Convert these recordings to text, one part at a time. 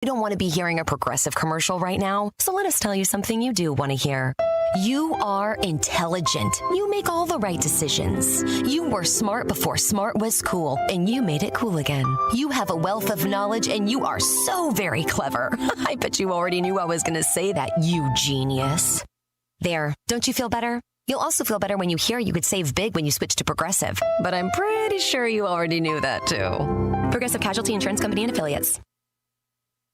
You don't want to be hearing a Progressive commercial right now, so let us tell you something you do want to hear. You are intelligent. You make all the right decisions. You were smart before smart was cool, and you made it cool again. You have a wealth of knowledge, and you are so very clever. I bet you already knew I was going to say that, you genius. There, don't you feel better? You'll also feel better when you hear you could save big when you switch to Progressive. But I'm pretty sure you already knew that, too. Progressive Casualty Insurance Company and Affiliates.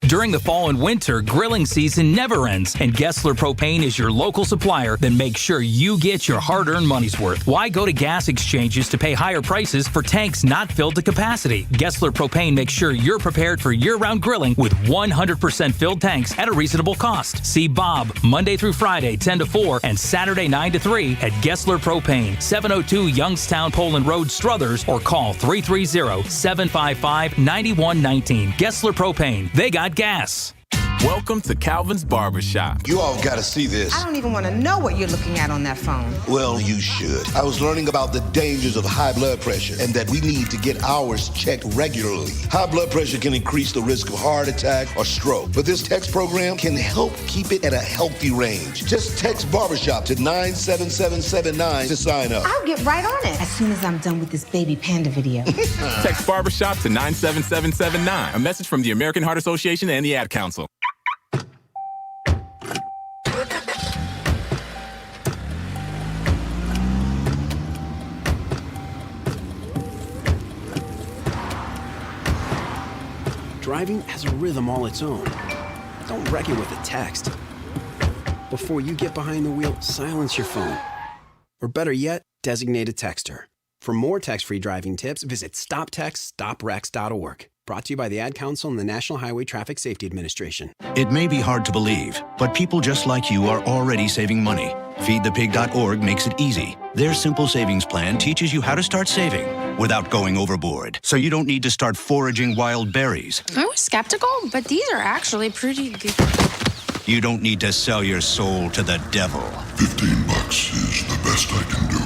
During the fall and winter, grilling season never ends, and Gessler Propane is your local supplier that makes sure you get your hard-earned money's worth. Why go to gas exchanges to pay higher prices for tanks not filled to capacity? Gessler Propane makes sure you're prepared for year-round grilling with 100% filled tanks at a reasonable cost. See Bob Monday through Friday, 10 to 4, and Saturday, 9 to 3 at Gessler Propane, 702 Youngstown Poland Road, Struthers, or call 330-755-9119. Gessler Propane. They got gas. Welcome to Calvin's Barber Shop. You all got to see this. I don't even want to know what you're looking at on that phone. Well, you should. I was learning about the dangers of high blood pressure and that we need to get ours checked regularly. High blood pressure can increase the risk of heart attack or stroke, but this text program can help keep it at a healthy range. Just text Barbershop to 97779 to sign up. I'll get right on it as soon as I'm done with this baby panda video. Text Barbershop to 97779. A message from the American Heart Association and the Ad Council. Driving has a rhythm all its own. Don't wreck it with a text. Before you get behind the wheel, silence your phone. Or better yet, designate a texter. For more text-free driving tips, visit stoptextstoprex.org. Brought to you by the Ad Council and the National Highway Traffic Safety Administration. It may be hard to believe, but people just like you are already saving money. FeedThePig.org makes it easy. Their simple savings plan teaches you how to start saving without going overboard. So you don't need to start foraging wild berries. I was skeptical, but these are actually pretty good. You don't need to sell your soul to the devil. $15 is the best I can do.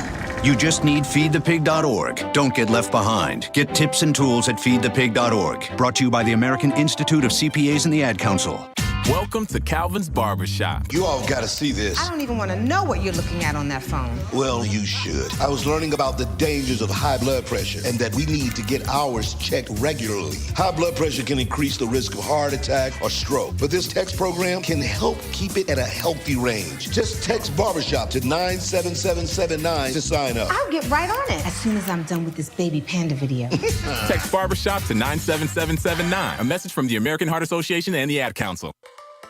You just need FeedThePig.org. Don't get left behind. Get tips and tools at FeedThePig.org. Brought to you by the American Institute of CPAs and the Ad Council. Welcome to Calvin's Barber Shop. You all got to see this. I don't even want to know what you're looking at on that phone. Well, you should. I was learning about the dangers of high blood pressure and that we need to get ours checked regularly. High blood pressure can increase the risk of heart attack or stroke, but this text program can help keep it at a healthy range. Just text Barbershop to 97779 to sign up. I'll get right on it as soon as I'm done with this baby panda video. Text Barbershop to 97779. A message from the American Heart Association and the Ad Council.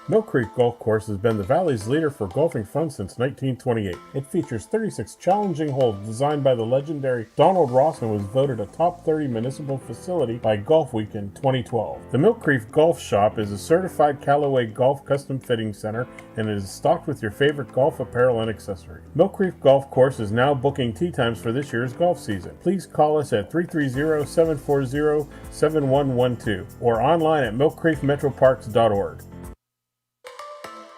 Mill Creek Golf Course has been the Valley's leader for golfing fun since 1928. It features 36 challenging holes designed by the legendary Donald Ross and was voted a top 30 municipal facility by Golf Week in 2012. The Mill Creek Golf Shop is a certified Callaway Golf custom fitting center and it is stocked with your favorite golf apparel and accessories. Mill Creek Golf Course is now booking tee times for this year's golf season. Please call us at 330-740-7112 or online at millcreekmetroparks.org.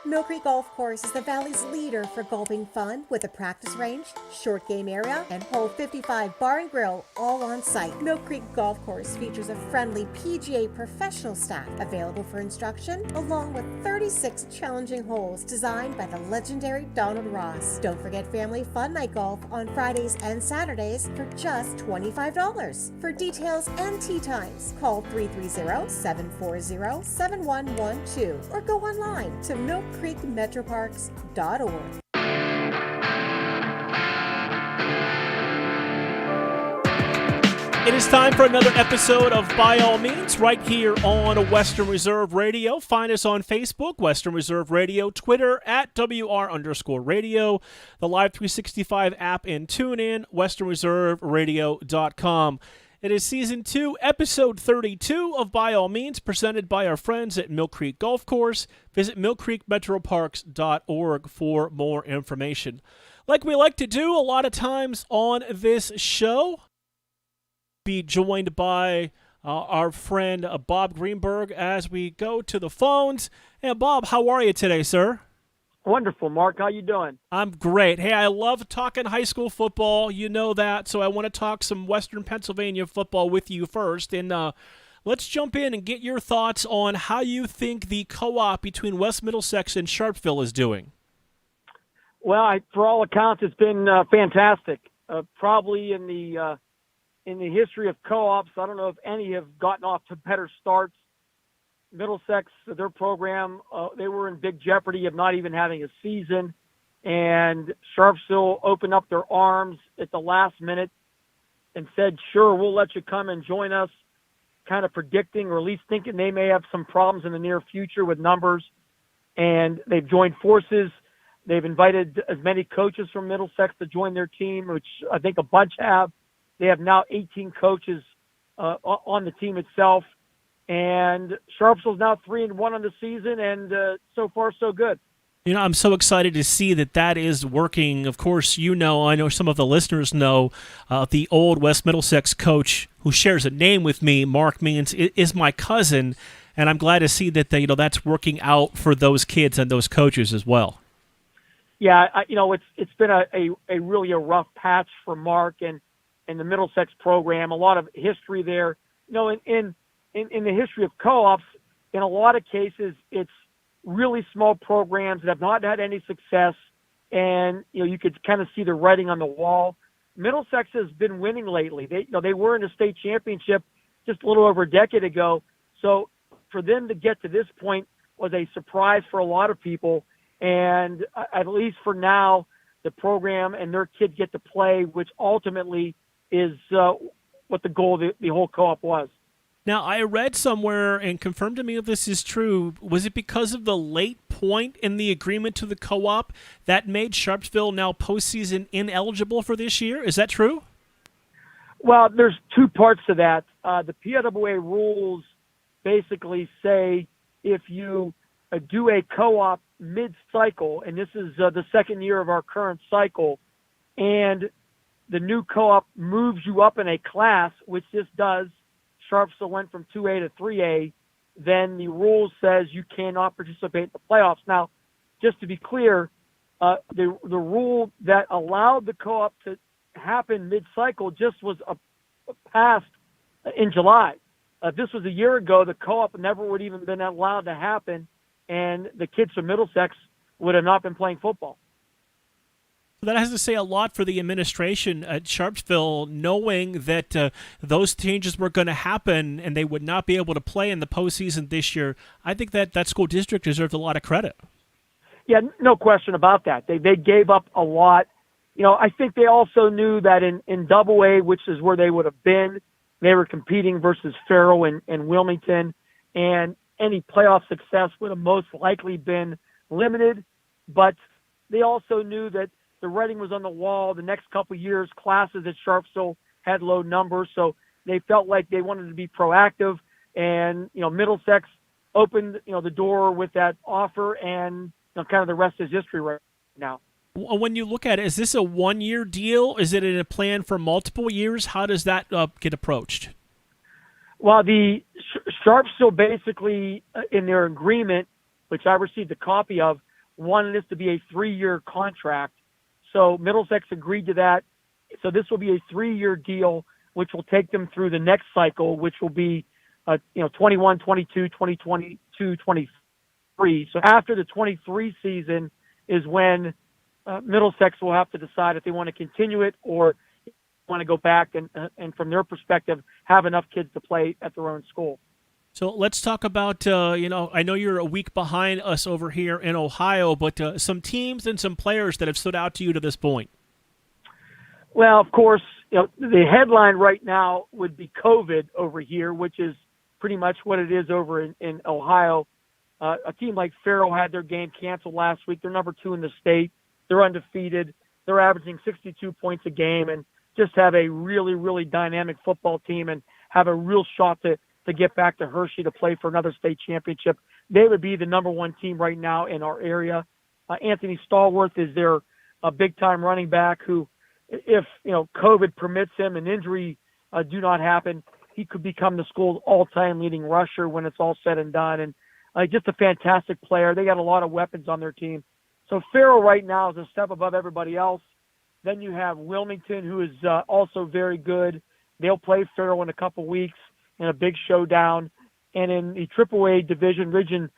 Mill Creek Golf Course is the Valley's leader for golfing fun with a practice range, short game area, and hole 55 bar and grill all on site. Mill Creek Golf Course features a friendly PGA professional staff available for instruction, along with 36 challenging holes designed by the legendary Donald Ross. Don't forget family fun night golf on Fridays and Saturdays for just $25. For details and tee times, call 330-740-7112 or go online to millcreekmetroparks.org. It is time for another episode of By All Means right here on Western Reserve Radio. Find us on Facebook, Western Reserve Radio, Twitter at WR_radio, the Live 365 app and TuneIn, westernreserveradio.com. It is Season 2, Episode 32 of By All Means, presented by our friends at Mill Creek Golf Course. Visit millcreekmetroparks.org for more information. Like we like to do a lot of times on this show, be joined by our friend Bob Greenberg as we go to the phones. And Bob, how are you today, sir? Wonderful, Mark. How you doing? I'm great. Hey, I love talking high school football. You know that, so I want to talk some Western Pennsylvania football with you first. And let's jump in and get your thoughts on how you think the co-op between West Middlesex and Sharpsville is doing. Well, for all accounts, it's been fantastic. Probably in the history of co-ops, I don't know if any have gotten off to better starts. Middlesex, their program, they were in big jeopardy of not even having a season. And Sharpsville opened up their arms at the last minute and said, sure, we'll let you come and join us, kind of predicting or at least thinking they may have some problems in the near future with numbers. And they've joined forces. They've invited as many coaches from Middlesex to join their team, which I think a bunch have. They have now 18 coaches on the team itself. And Sharpsville's now 3-1 on the season, and so far so good. You know, I'm so excited to see that is working. Of course, I know some of the listeners know the old West Middlesex coach who shares a name with me, Mark Means, is my cousin, and I'm glad to see that that's working out for those kids and those coaches as well. Yeah, it's been a really rough patch for Mark and the Middlesex program. A lot of history there. In the history of co-ops, in a lot of cases, it's really small programs that have not had any success, and you could kind of see the writing on the wall. Middlesex has been winning lately. They were in the state championship just a little over a decade ago. So for them to get to this point was a surprise for a lot of people. And at least for now, the program and their kids get to play, which ultimately is what the goal of the whole co-op was. Now, I read somewhere, and confirm to me if this is true, was it because of the late point in the agreement to the co-op that made Sharpsville now postseason ineligible for this year? Is that true? Well, there's two parts to that. The PWA rules basically say if you do a co-op mid-cycle, and this is the second year of our current cycle, and the new co-op moves you up in a class, which this does, Sharpsville went from 2A to 3A, then the rule says you cannot participate in the playoffs. Now, just to be clear, the rule that allowed the co-op to happen mid-cycle just was passed in July. If this was a year ago, the co-op never would even been allowed to happen, and the kids from Middlesex would have not been playing football. That has to say a lot for the administration at Sharpsville, knowing that those changes were going to happen and they would not be able to play in the postseason this year. I think that school district deserves a lot of credit. Yeah, no question about that. They gave up a lot. I think they also knew that in Double A, which is where they would have been, they were competing versus Farrell and Wilmington, and any playoff success would have most likely been limited. But they also knew that the writing was on the wall. The next couple of years, classes at Sharpsville had low numbers, so they felt like they wanted to be proactive. And Middlesex opened the door with that offer, and kind of the rest is history right now. When you look at it, is this a one-year deal? Is it in a plan for multiple years? How does that get approached? Well, the Sharpsville basically, in their agreement, which I received a copy of, wanted this to be a 3-year contract. So Middlesex agreed to that. So this will be a 3-year deal, which will take them through the next cycle, which will be 21, 22, 2022, 23. So after the 23 season is when Middlesex will have to decide if they want to continue it or want to go back and from their perspective, have enough kids to play at their own school. So let's talk about, I know you're a week behind us over here in Ohio, but some teams and some players that have stood out to you to this point. Well, of course, the headline right now would be COVID over here, which is pretty much what it is over in Ohio. A team like Farrell had their game canceled last week. They're number 2 in the state. They're undefeated. They're averaging 62 points a game and just have a really, really dynamic football team and have a real shot to get back to Hershey to play for another state championship. They would be the number 1 team right now in our area. Anthony Stallworth is their big-time running back who, if COVID permits him and injury do not happen, he could become the school's all-time leading rusher when it's all said and done. And just a fantastic player. They got a lot of weapons on their team. So Farrell right now is a step above everybody else. Then you have Wilmington, who is also very good. They'll play Farrell in a couple weeks. in a big showdown. And in the AAA division, Region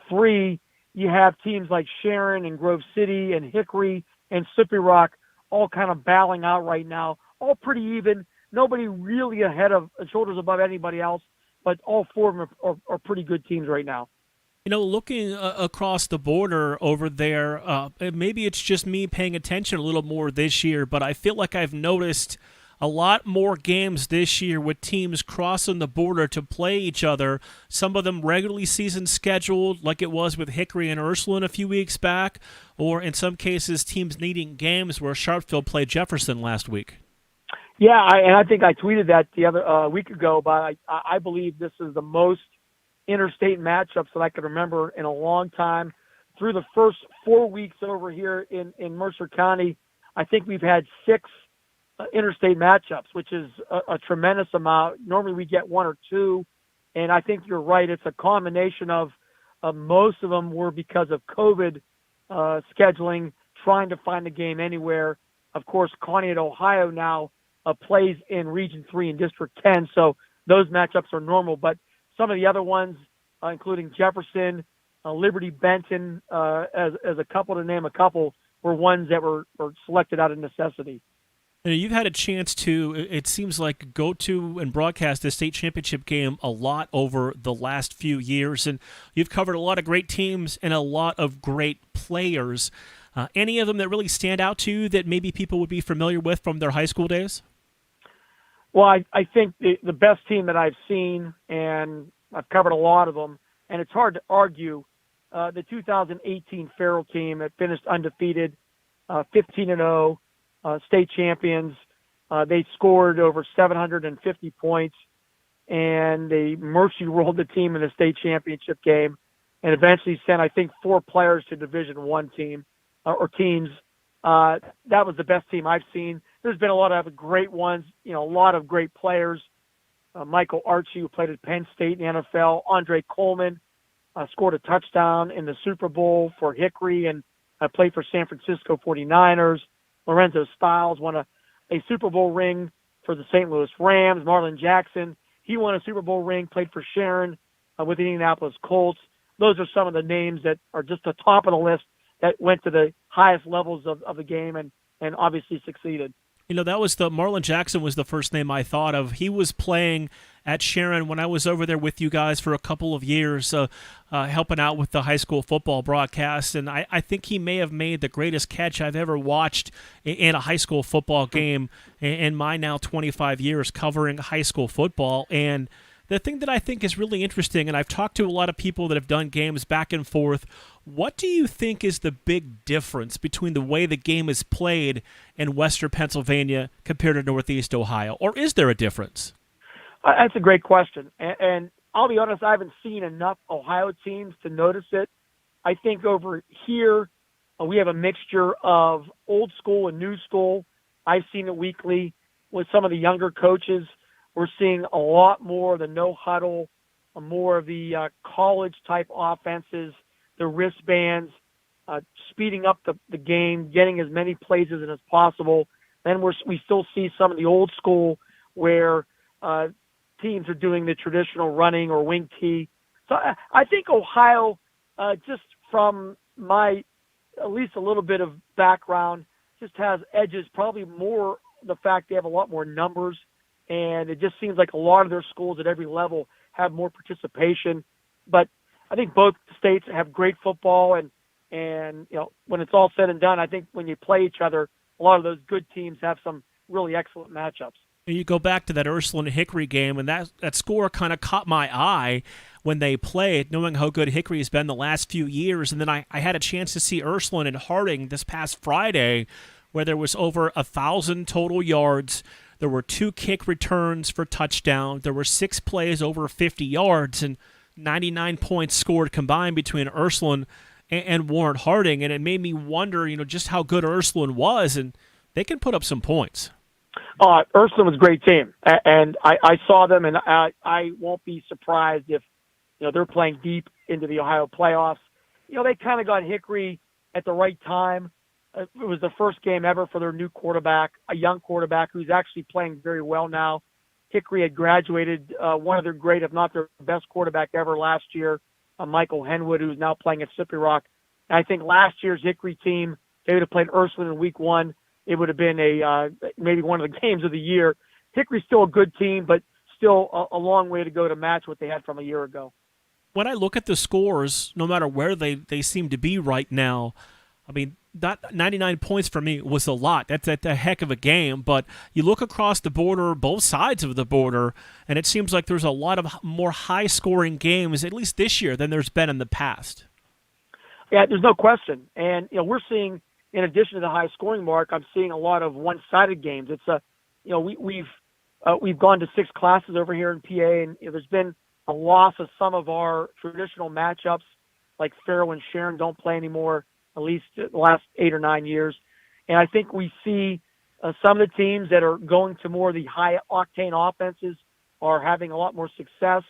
3, you have teams like Sharon and Grove City and Hickory and Slippery Rock all kind of battling out right now, all pretty even. Nobody really ahead of shoulders above anybody else, but all four of them are pretty good teams right now. You know, looking across the border over there, maybe it's just me paying attention a little more this year, but I feel like I've noticed a lot more games this year with teams crossing the border to play each other. Some of them regularly season scheduled, like it was with Hickory and Ursuline a few weeks back, or in some cases teams needing games where Sharpeville played Jefferson last week. Yeah, and I think I tweeted that the other week ago, but I believe this is the most interstate matchups that I can remember in a long time. Through the first 4 weeks over here in Mercer County, I think we've had 6 interstate matchups, which is a tremendous amount. Normally we get 1 or 2, and I think you're right. It's a combination of most of them were because of COVID scheduling, trying to find a game anywhere. Of course, Conneaut, Ohio now plays in Region 3 and District 10, so those matchups are normal. But some of the other ones, including Jefferson, Liberty, Benton, as a couple, to name a couple, were ones that were selected out of necessity. You've had a chance to, it seems like, go to and broadcast the state championship game a lot over the last few years, and you've covered a lot of great teams and a lot of great players. Any of them that really stand out to you that maybe people would be familiar with from their high school days? Well, I think the best team that I've seen, and I've covered a lot of them, and it's hard to argue, the 2018 Farrell team that finished undefeated, 15-0, state champions. They scored over 750 points, and they mercy rolled the team in the state championship game, and eventually sent, I think, 4 players to Division I team or teams. That was the best team I've seen. There's been a lot of great ones, a lot of great players. Michael Archie, who played at Penn State in the NFL. Andre Coleman scored a touchdown in the Super Bowl for Hickory and played for San Francisco 49ers. Lorenzo Stiles won a Super Bowl ring for the St. Louis Rams. Marlon Jackson, he won a Super Bowl ring, played for Sharon with the Indianapolis Colts. Those are some of the names that are just the top of the list that went to the highest levels of the game and obviously succeeded. That was Marlon Jackson was the first name I thought of. He was playing at Sharon when I was over there with you guys for a couple of years, helping out with the high school football broadcast. And I think he may have made the greatest catch I've ever watched in a high school football game in my now 25 years covering high school football. And the thing that I think is really interesting, and I've talked to a lot of people that have done games back and forth, what do you think is the big difference between the way the game is played in Western Pennsylvania compared to Northeast Ohio? Or is there a difference? That's a great question. And I'll be honest, I haven't seen enough Ohio teams to notice it. I think over here we have a mixture of old school and new school. I've seen it weekly with some of the younger coaches. We're seeing a lot more of the no huddle, more of the college-type offenses, the wristbands, speeding up the game, getting as many plays in as possible. Then we still see some of the old school where teams are doing the traditional running or wing tee. So I think Ohio, just from my at least a little bit of background, just has edges, probably more the fact they have a lot more numbers. And it just seems like a lot of their schools at every level have more participation. But I think both states have great football, and when it's all said and done, I think when you play each other, a lot of those good teams have some really excellent matchups. You go back to that Ursuline Hickory game, and that score kind of caught my eye when they played, knowing how good Hickory has been the last few years. And then I had a chance to see Ursuline and Harding this past Friday, where there was over 1,000 total yards. There were 2 kick returns for touchdown. There were 6 plays over 50 yards and 99 points scored combined between Ursuline and Warren Harding. And it made me wonder, just how good Ursuline was, and they can put up some points. Ursuline was a great team, and I saw them, and I won't be surprised if they're playing deep into the Ohio playoffs. They kind of got Hickory at the right time. It was the first game ever for their new quarterback, a young quarterback who's actually playing very well now. Hickory had graduated one of their great, if not their best quarterback ever last year, Michael Henwood, who's now playing at Slippery Rock. And I think last year's Hickory team, they would have played Ursuline in week 1. It would have been maybe one of the games of the year. Hickory's still a good team, but still a long way to go to match what they had from a year ago. When I look at the scores, no matter where they seem to be right now, I mean, that 99 points for me was a lot. That's a heck of a game. But you look across the border, both sides of the border, and it seems like there's a lot of more high-scoring games, at least this year, than there's been in the past. Yeah, there's no question. And, we're seeing, in addition to the high-scoring mark, I'm seeing a lot of one-sided games. It's we've gone to 6 classes over here in PA, and there's been a loss of some of our traditional matchups, like Farrell and Sharon don't play anymore, at least the last 8 or 9 years. And I think we see some of the teams that are going to more of the high-octane offenses are having a lot more success.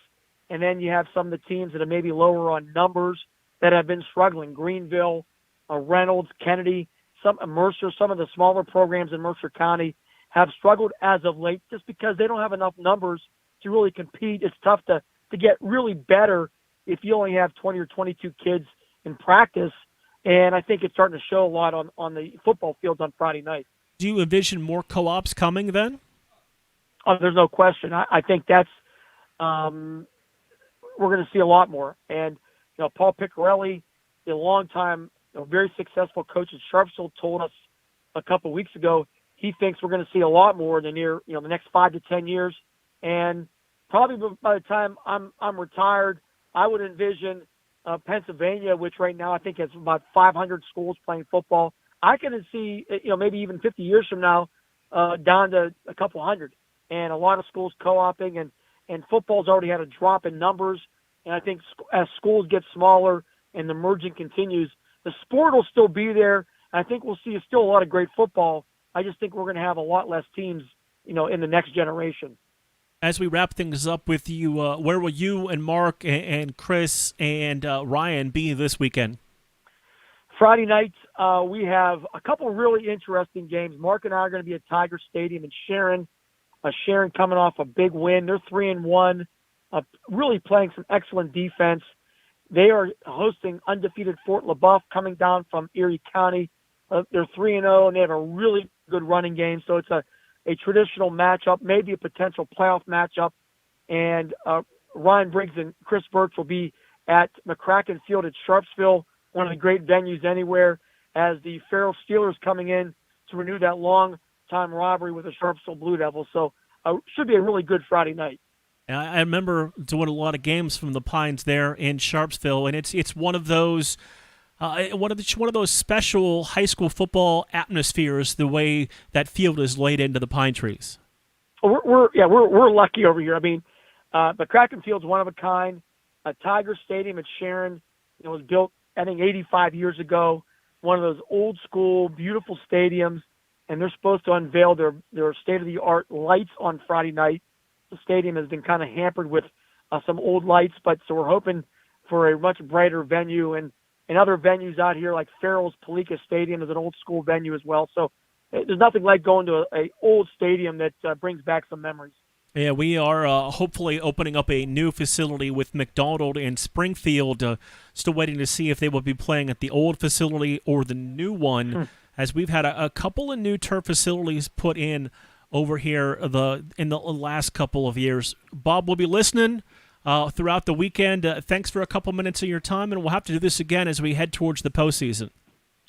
And then you have some of the teams that are maybe lower on numbers that have been struggling. Greenville, Reynolds, Kennedy, Mercer, some of the smaller programs in Mercer County have struggled as of late just because they don't have enough numbers to really compete. It's tough to get really better if you only have 20 or 22 kids in practice. And I think it's starting to show a lot on the football fields on Friday night. Do you envision more co-ops coming then? Oh, there's no question. I think that's we're going to see a lot more. And Paul Piccarelli, a long-time, very successful coach at Sharpsville, told us a couple of weeks ago he thinks we're going to see a lot more in the next 5 to 10 years. And probably by the time I'm retired, I would envision Pennsylvania, which right now I think has about 500 schools playing football. I can see, maybe even 50 years from now, down to a couple hundred, and a lot of schools co-oping, and football's already had a drop in numbers. And I think as schools get smaller and the merging continues, the sport will still be there. I think we'll see still a lot of great football. I just think we're going to have a lot less teams, in the next generation. As we wrap things up with you, where will you and Mark and Chris and Ryan be this weekend? Friday night, we have a couple of really interesting games. Mark and I are going to be at Tiger Stadium in Sharon. Sharon coming off a big win. They're 3-1, really playing some excellent defense. They are hosting undefeated Fort LaBeouf coming down from Erie County. They're 3-0, and they have a really good running game. So it's a traditional matchup, maybe a potential playoff matchup. And Ryan Briggs and Chris Birch will be at McCracken Field at Sharpsville, one of the great venues anywhere, as the Farrell Steelers coming in to renew that long-time rivalry with the Sharpsville Blue Devils. So should be a really good Friday night. I remember doing a lot of games from the Pines there in Sharpsville, and it's one of those one of those special high school football atmospheres. The way that field is laid into the pine trees. We're lucky over here. I mean, McCracken Field's one of a kind. Tiger Stadium at Sharon, was built I think 85 years ago. One of those old school, beautiful stadiums, and they're supposed to unveil their state-of-the-art lights on Friday night. The stadium has been kind of hampered with some old lights, so we're hoping for a much brighter venue, and other venues out here like Farrell's Palika Stadium is an old school venue as well. So there's nothing like going to a old stadium that brings back some memories. Yeah, we are hopefully opening up a new facility with McDonald in Springfield. Still waiting to see if they will be playing at the old facility or the new one, as we've had a couple of new turf facilities put in over here in the last couple of years. Bob will be listening throughout the weekend. Thanks for a couple minutes of your time, and we'll have to do this again as we head towards the postseason.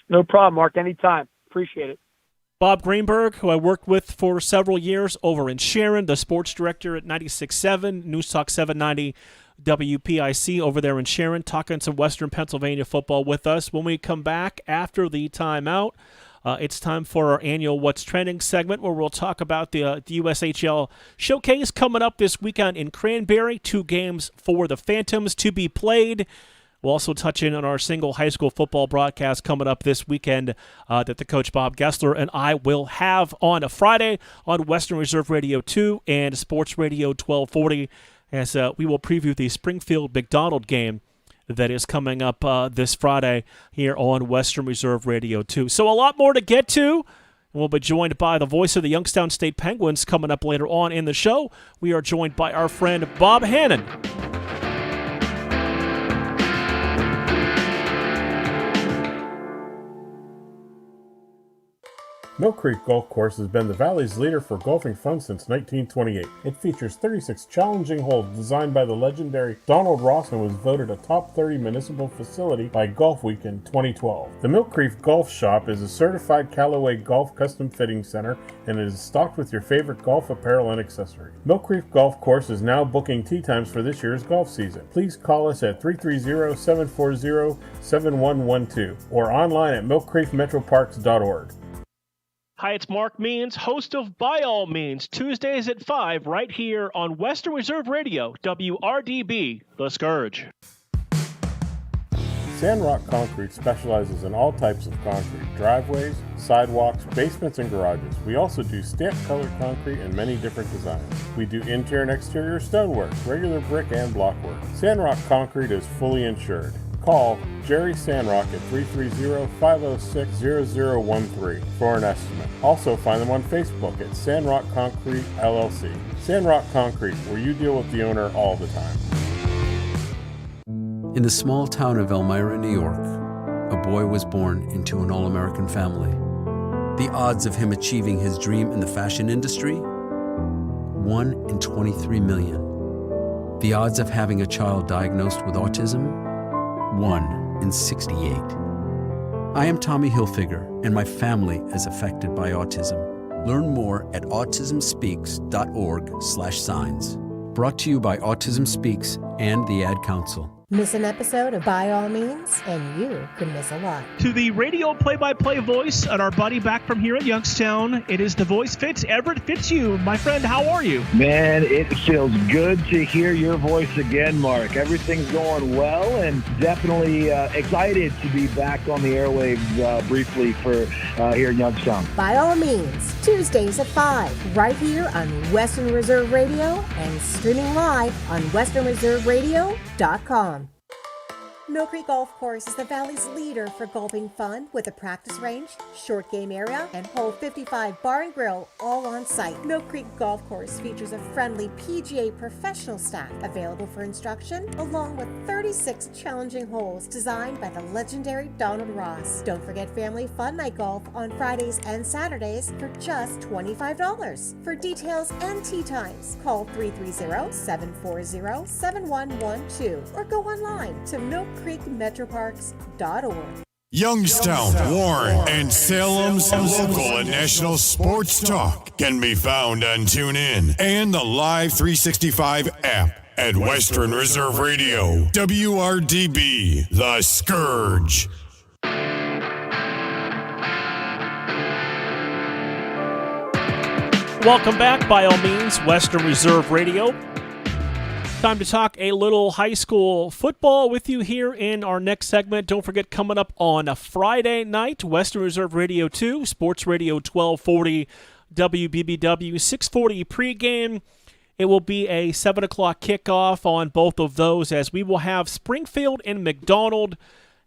No problem, Mark. Anytime. Appreciate it. Bob Greenberg, who I worked with for several years over in Sharon, the sports director at 96.7, News Talk 790, WPIC over there in Sharon, talking some Western Pennsylvania football with us. When we come back after the timeout, it's time for our annual What's Trending segment, where we'll talk about the USHL Showcase coming up this weekend in Cranberry. 2 games for the Phantoms to be played. We'll also touch in on our single high school football broadcast coming up this weekend that the coach Bob Gessler and I will have on a Friday on Western Reserve Radio 2 and Sports Radio 1240, as we will preview the Springfield McDonald game that is coming up this Friday here on Western Reserve Radio 2. So a lot more to get to. We'll be joined by the voice of the Youngstown State Penguins coming up later on in the show. We are joined by our friend Bob Hannon. Mill Creek Golf Course has been the Valley's leader for golfing fun since 1928. It features 36 challenging holes designed by the legendary Donald Ross and was voted a top 30 municipal facility by Golf Week in 2012. The Mill Creek Golf Shop is a certified Callaway Golf custom fitting center and it is stocked with your favorite golf apparel and accessories. Mill Creek Golf Course is now booking tee times for this year's golf season. Please call us at 330-740-7112 or online at millcreekmetroparks.org. Hi, it's Mark Means, host of By All Means, Tuesdays at 5, right here on Western Reserve Radio, WRDB, The Scourge. Sandrock Concrete specializes in all types of concrete, driveways, sidewalks, basements, and garages. We also do stamp-colored concrete in many different designs. We do interior and exterior stonework, regular brick and block work. Sandrock Concrete is fully insured. Call Jerry Sandrock at 330-506-0013 for an estimate. Also find them on Facebook at Sandrock Concrete LLC. Sandrock Concrete, where you deal with the owner all the time. In the small town of Elmira, New York, a boy was born into an all-American family. The odds of him achieving his dream in the fashion industry? 1 in 23 million. The odds of having a child diagnosed with autism? 1 in 68. I am Tommy Hilfiger, and my family is affected by autism. Learn more at autismspeaks.org/signs. Brought to you by Autism Speaks and the Ad Council. Miss an episode of By All Means, and you could miss a lot. To the radio play-by-play voice and our buddy back from here at Youngstown, it is the voice Fitz. Everett Fitzhugh. My friend, how are you? Man, it feels good to hear your voice again, Mark. Everything's going well, and definitely excited to be back on the airwaves briefly for here in Youngstown. By All Means, Tuesdays at 5, right here on Western Reserve Radio and streaming live on westernreserveradio.com. Mill Creek Golf Course is the Valley's leader for golfing fun with a practice range, short game area, and hole 55 bar and grill all on site. Mill Creek Golf Course features a friendly PGA professional staff available for instruction, along with 36 challenging holes designed by the legendary Donald Ross. Don't forget family fun night golf on Fridays and Saturdays for just $25. For details and tee times, call 330-740-7112 or go online to millcreekmetroparks.org. Youngstown, Warren, and Salem's local and national sports talk can be found on TuneIn and the Live 365 app at Western Reserve Radio, WRDB, The Scourge. Welcome back, by all means, Western Reserve Radio. Time to talk a little high school football with you here in our next segment. Don't forget, coming up on a Friday night, Western Reserve Radio 2, Sports Radio 1240, WBBW 640 pregame. It will be a 7 o'clock kickoff on both of those as we will have Springfield and McDonald.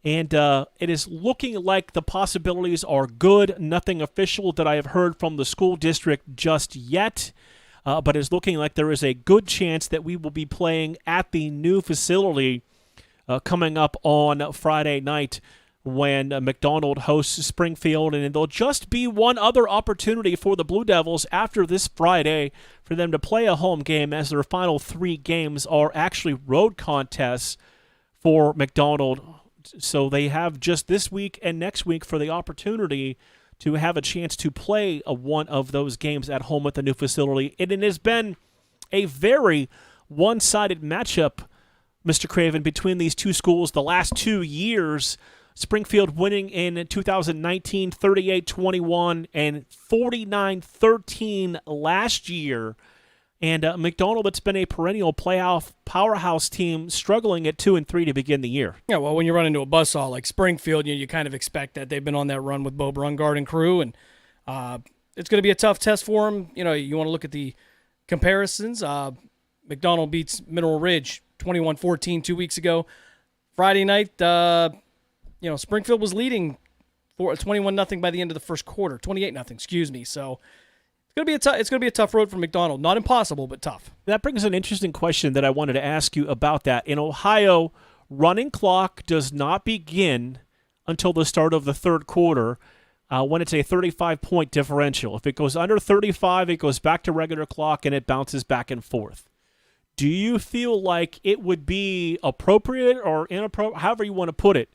And it is looking like the possibilities are good. Nothing official that I have heard from the school district just yet. But it's looking like there is a good chance that we will be playing at the new facility coming up on Friday night when McDonald hosts Springfield. And there'll just be one other opportunity for the Blue Devils after this Friday for them to play a home game, as their final 3 games are actually road contests for McDonald. So they have just this week and next week for the opportunity to have a chance to play one of those games at home at the new facility. And it has been a very one-sided matchup, Mr. Craven, between these two schools the last 2 years. Springfield winning in 2019 38-21 and 49-13 last year. And McDonald, that's been a perennial playoff powerhouse team, struggling at 2-3 to begin the year. Yeah, well, when you run into a buzzsaw like Springfield, you kind of expect that. They've been on that run with Bo Brungard and crew, and it's going to be a tough test for them. You know, you want to look at the comparisons. McDonald beats Mineral Ridge 21-14 2 weeks ago. Friday night, Springfield was leading 21-0 by the end of the first quarter. 28-0, excuse me. So it's gonna be a tough road for McDonald. Not impossible, but tough. That brings an interesting question that I wanted to ask you about that. In Ohio, running clock does not begin until the start of the third quarter when it's a 35-point differential. If it goes under 35, it goes back to regular clock and it bounces back and forth. Do you feel like it would be appropriate or inappropriate, however you want to put it,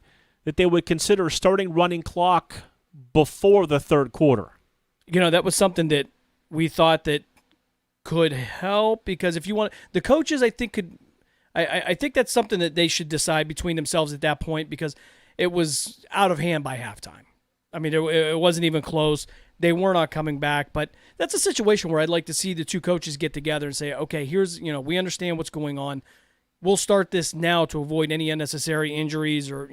that they would consider starting running clock before the third quarter? That was something that we thought that could help, because if you want, the coaches, I think I think that's something that they should decide between themselves at that point, because it was out of hand by halftime. I mean, it wasn't even close. They were not coming back, but that's a situation where I'd like to see the two coaches get together and say, okay, here's, we understand what's going on. We'll start this now to avoid any unnecessary injuries or,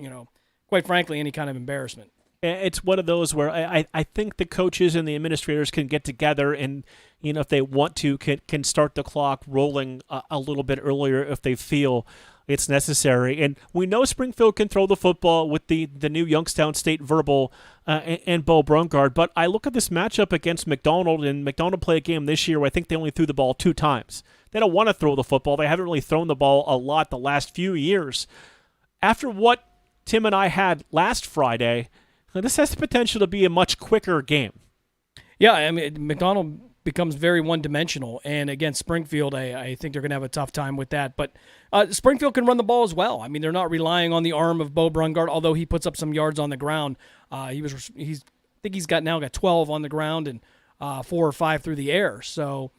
quite frankly, any kind of embarrassment. It's one of those where I think the coaches and the administrators can get together and, if they want to, can start the clock rolling a little bit earlier if they feel it's necessary. And we know Springfield can throw the football with the new Youngstown State Verbal and Bo Brungard, but I look at this matchup against McDonald, and McDonald played a game this year where I think they only threw the ball 2 times. They don't want to throw the football. They haven't really thrown the ball a lot the last few years. After what Tim and I had last Friday, this has the potential to be a much quicker game. Yeah, I mean, McDonald becomes very one-dimensional, and against Springfield, I think they're going to have a tough time with that. But Springfield can run the ball as well. I mean, they're not relying on the arm of Bo Brungard, although he puts up some yards on the ground. I think he's got 12 on the ground and 4 or 5 through the air. So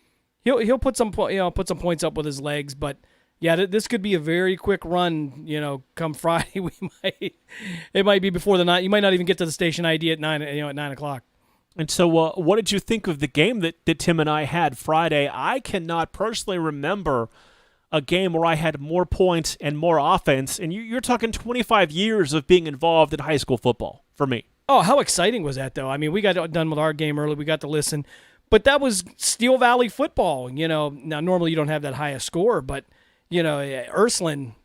he'll put some points up with his legs, but. Yeah, this could be a very quick run. Come Friday, it might be before the night. You might not even get to the station ID at 9 o'clock. And so, what did you think of the game that Tim and I had Friday? I cannot personally remember a game where I had more points and more offense. And you're talking 25 years of being involved in high school football for me. Oh, how exciting was that, though? I mean, we got done with our game early. We got to listen, but that was Steel Valley football. Now normally you don't have that high a score, but. Ursuline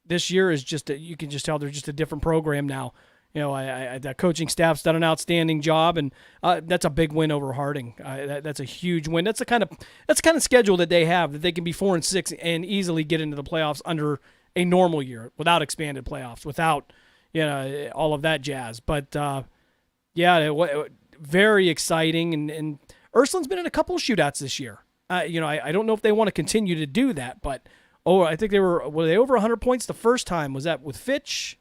this year is you can just tell they're just a different program now. The coaching staff's done an outstanding job, and that's a big win over Harding. That's a huge win. That's the kind of schedule that they have, that they can be 4-6 and easily get into the playoffs under a normal year without expanded playoffs, without all of that jazz. But very exciting, and Ursuline's been in a couple of shootouts this year. I don't know if they want to continue to do that, but. Oh, I think were they over 100 points the first time? Was that with Fitch?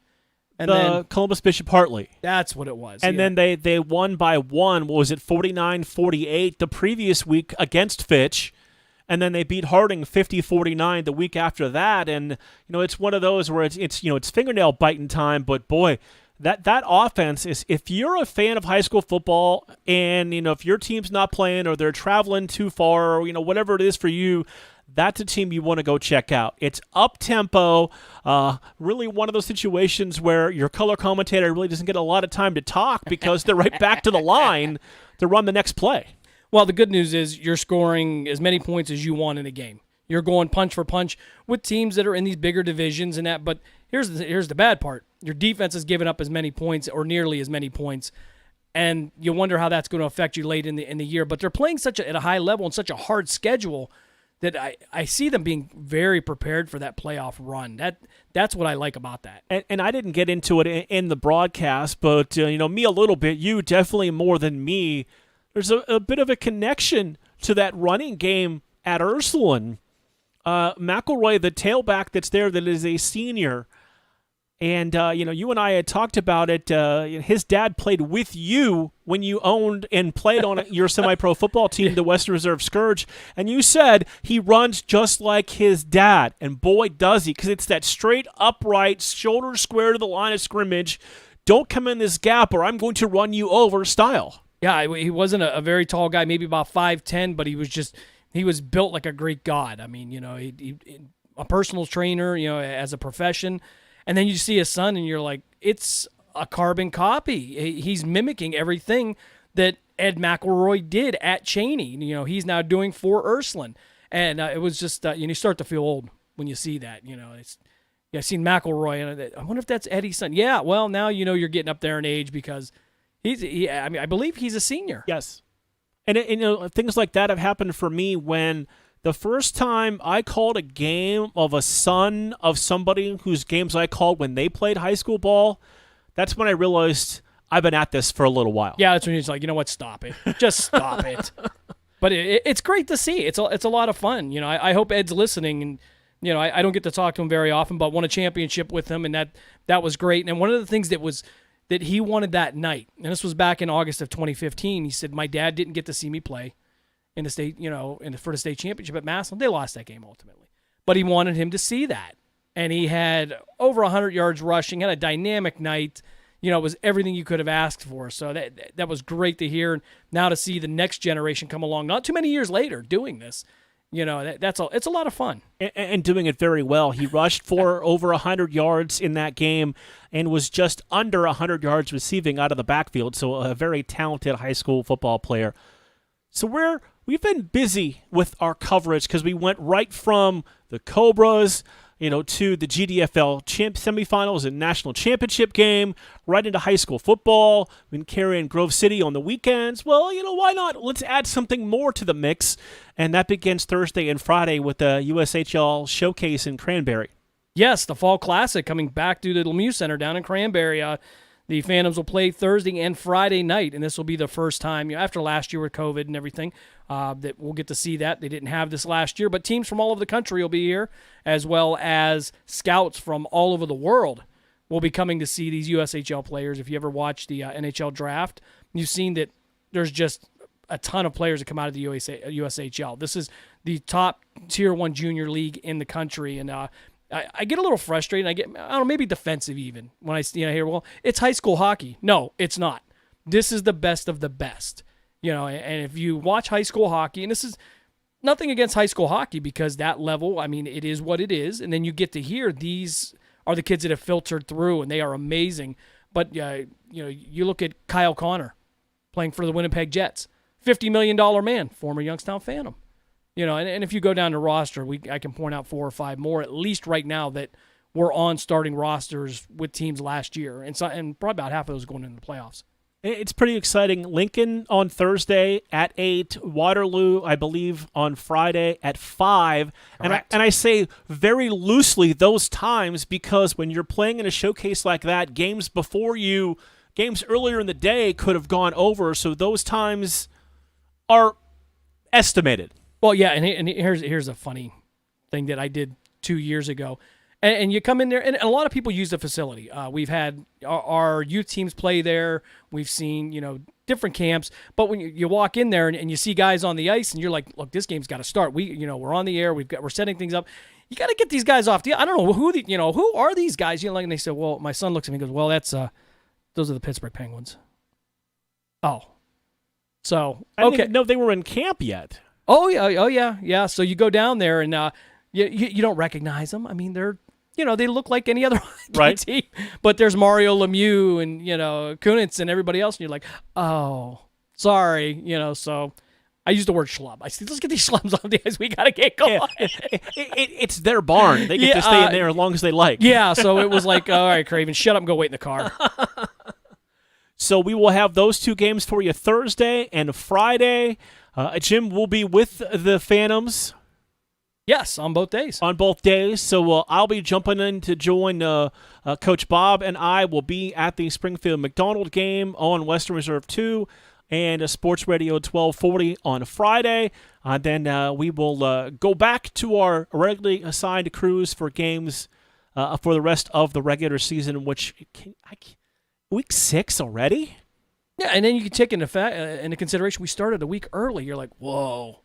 And then Columbus Bishop Hartley. That's what it was. And then they won by 1. What was it, 49-48 the previous week against Fitch. And then they beat Harding 50-49 the week after that. And, it's one of those where it's fingernail biting time. But, boy, that offense is, if you're a fan of high school football and, if your team's not playing or they're traveling too far or, whatever it is for you, that's a team you want to go check out. It's up-tempo, really one of those situations where your color commentator really doesn't get a lot of time to talk because they're right back to the line to run the next play. Well, the good news is you're scoring as many points as you want in a game. You're going punch for punch with teams that are in these bigger divisions and that. But here's the bad part. Your defense has given up as many points or nearly as many points, and you wonder how that's going to affect you late in the year. But they're playing at a high level and such a hard schedule that I see them being very prepared for that playoff run. That's what I like about that. And I didn't get into it in the broadcast, but me a little bit, you definitely more than me. There's a bit of a connection to that running game at Ursuline. McElroy, the tailback that's there that is a senior, and you and I had talked about it. His dad played with you when you owned and played on your semi-pro football team, the Western Reserve Scourge, and you said he runs just like his dad, and boy does he, because it's that straight, upright, shoulder square to the line of scrimmage, don't come in this gap or I'm going to run you over style. Yeah, he wasn't a very tall guy, maybe about 5'10", but he was built like a Greek god. I mean, he a personal trainer, as a profession. And then you see his son, and you're like, it's a carbon copy. He's mimicking everything that Ed McElroy did at Cheney. He's now doing for Ursuline. And it was just, you start to feel old when you see that. I've seen McElroy, and I wonder if that's Eddie's son. Yeah, well, now you're getting up there in age because I believe he's a senior. Yes. And things like that have happened for me when the first time I called a game of a son of somebody whose games I called when they played high school ball, that's when I realized I've been at this for a little while. Yeah, that's when he's like, you know what, stop it. Just stop it. But it's great to see. It's a lot of fun. I hope Ed's listening, and I don't get to talk to him very often, but won a championship with him, and that was great. And one of the things that he wanted that night, and this was back in August of 2015, he said, my dad didn't get to see me play in the state, for the state championship at Massillon. They lost that game ultimately. But he wanted him to see that. And he had over 100 yards rushing, had a dynamic night. It was everything you could have asked for. So that was great to hear. And now to see the next generation come along, not too many years later, doing this, it's a lot of fun. And doing it very well. He rushed for over 100 yards in that game and was just under 100 yards receiving out of the backfield. So a very talented high school football player. So we've been busy with our coverage because we went right from the Cobras, to the GDFL semifinals and national championship game, right into high school football. We've been carrying Grove City on the weekends. Well, why not? Let's add something more to the mix. And that begins Thursday and Friday with the USHL Showcase in Cranberry. Yes, the Fall Classic coming back to the Lemieux Center down in Cranberry. The Phantoms will play Thursday and Friday night, and this will be the first time, after last year with COVID and everything, that we'll get to see that. They didn't have this last year, but teams from all over the country will be here, as well as scouts from all over the world will be coming to see these USHL players. If you ever watch the NHL draft, you've seen that there's just a ton of players that come out of the USHL. This is the top Tier 1 junior league in the country, and I get a little frustrated. I don't know, maybe defensive even when I hear, well, it's high school hockey. No, it's not. This is the best of the best. And if you watch high school hockey, and this is nothing against high school hockey because that level, it is what it is. And then you get to hear these are the kids that have filtered through, and they are amazing. But, you look at Kyle Connor playing for the Winnipeg Jets, $50 million man, former Youngstown Phantom. And if you go down the roster, I can point out 4 or 5 more, at least right now, that were on starting rosters with teams last year. And probably about half of those going into the playoffs. It's pretty exciting. Lincoln on Thursday at 8, Waterloo, I believe, on Friday at 5. And I say very loosely those times because when you're playing in a showcase like that, games earlier in the day could have gone over, so those times are estimated. Well, yeah, and here's a funny thing that I did 2 years ago. And you come in there, and a lot of people use the facility. We've had our youth teams play there. We've seen, different camps. But when you walk in there and you see guys on the ice, and you're like, look, this game's got to start. We're on the air. We're setting things up. You got to get these guys off. I don't know who are these guys? And they said, well, my son looks at me and goes, well, those are the Pittsburgh Penguins. Oh, so okay. I didn't know they were in camp yet. Oh yeah. So you go down there and you don't recognize them. They're they look like any other right team, but there's Mario Lemieux and Kunitz and everybody else, and you're like, oh, sorry, So I use the word schlub. I say, let's get these schlubs off the ice. We gotta get going. Yeah. It's their barn. They get to stay in there as long as they like. Yeah. So it was like, all right, Craven, shut up and go wait in the car. So we will have those 2 games for you Thursday and Friday. Jim will be with the Phantoms. Yes, on both days. So I'll be jumping in to join Coach Bob, and I will be at the Springfield McDonald game on Western Reserve 2 and Sports Radio 1240 on Friday. Then we will go back to our regularly assigned crews for games for the rest of the regular season, which week 6 already? Yeah, and then you can take into consideration we started a week early. You're like, whoa.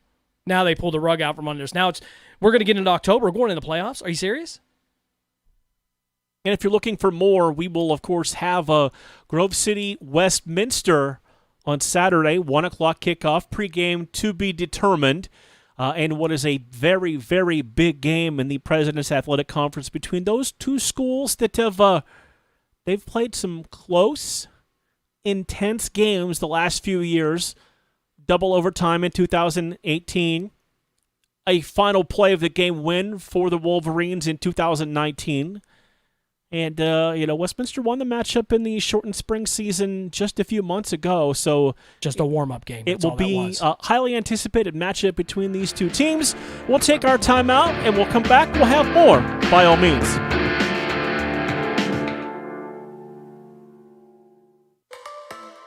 Now they pulled the rug out from under us. Now we're going to get into October. We're going into the playoffs. Are you serious? And if you're looking for more, we will, of course, have Grove City Westminster on Saturday, 1 o'clock kickoff, pregame to be determined. And what is a very, very big game in the President's Athletic Conference between those 2 schools that have they've played some close, intense games the last few years. Double overtime in 2018. A final play of the game win for the Wolverines in 2019. And, Westminster won the matchup in the shortened spring season just a few months ago. So just a warm-up game. It will be a highly anticipated matchup between these two teams. We'll take our time out, and we'll come back. We'll have more, by all means.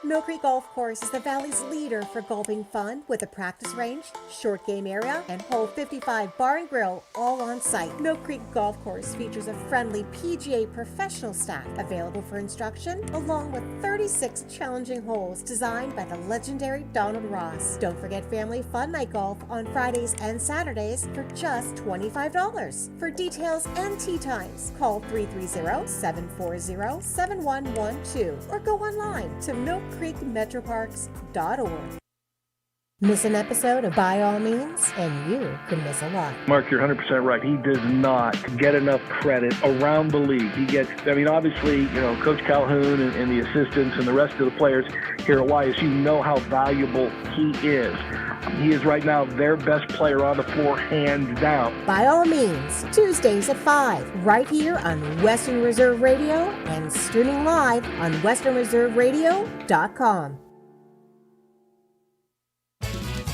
Mill Creek Golf Course is the Valley's leader for golfing fun with a practice range, short game area, and hole 55 bar and grill all on site. Mill Creek Golf Course features a friendly PGA professional staff available for instruction, along with 36 challenging holes designed by the legendary Donald Ross. Don't forget family fun night golf on Fridays and Saturdays for just $25. For details and tee times, call 330-740-7112 or go online to millcreekmetroparks.org. Miss an episode of By All Means, and you could miss a lot. Mark, you're 100% right. He does not get enough credit around the league. Obviously, Coach Calhoun and the assistants and the rest of the players here at YSU know how valuable he is. He is right now their best player on the floor, hands down. By All Means, Tuesdays at 5, right here on Western Reserve Radio and streaming live on westernreserveradio.com.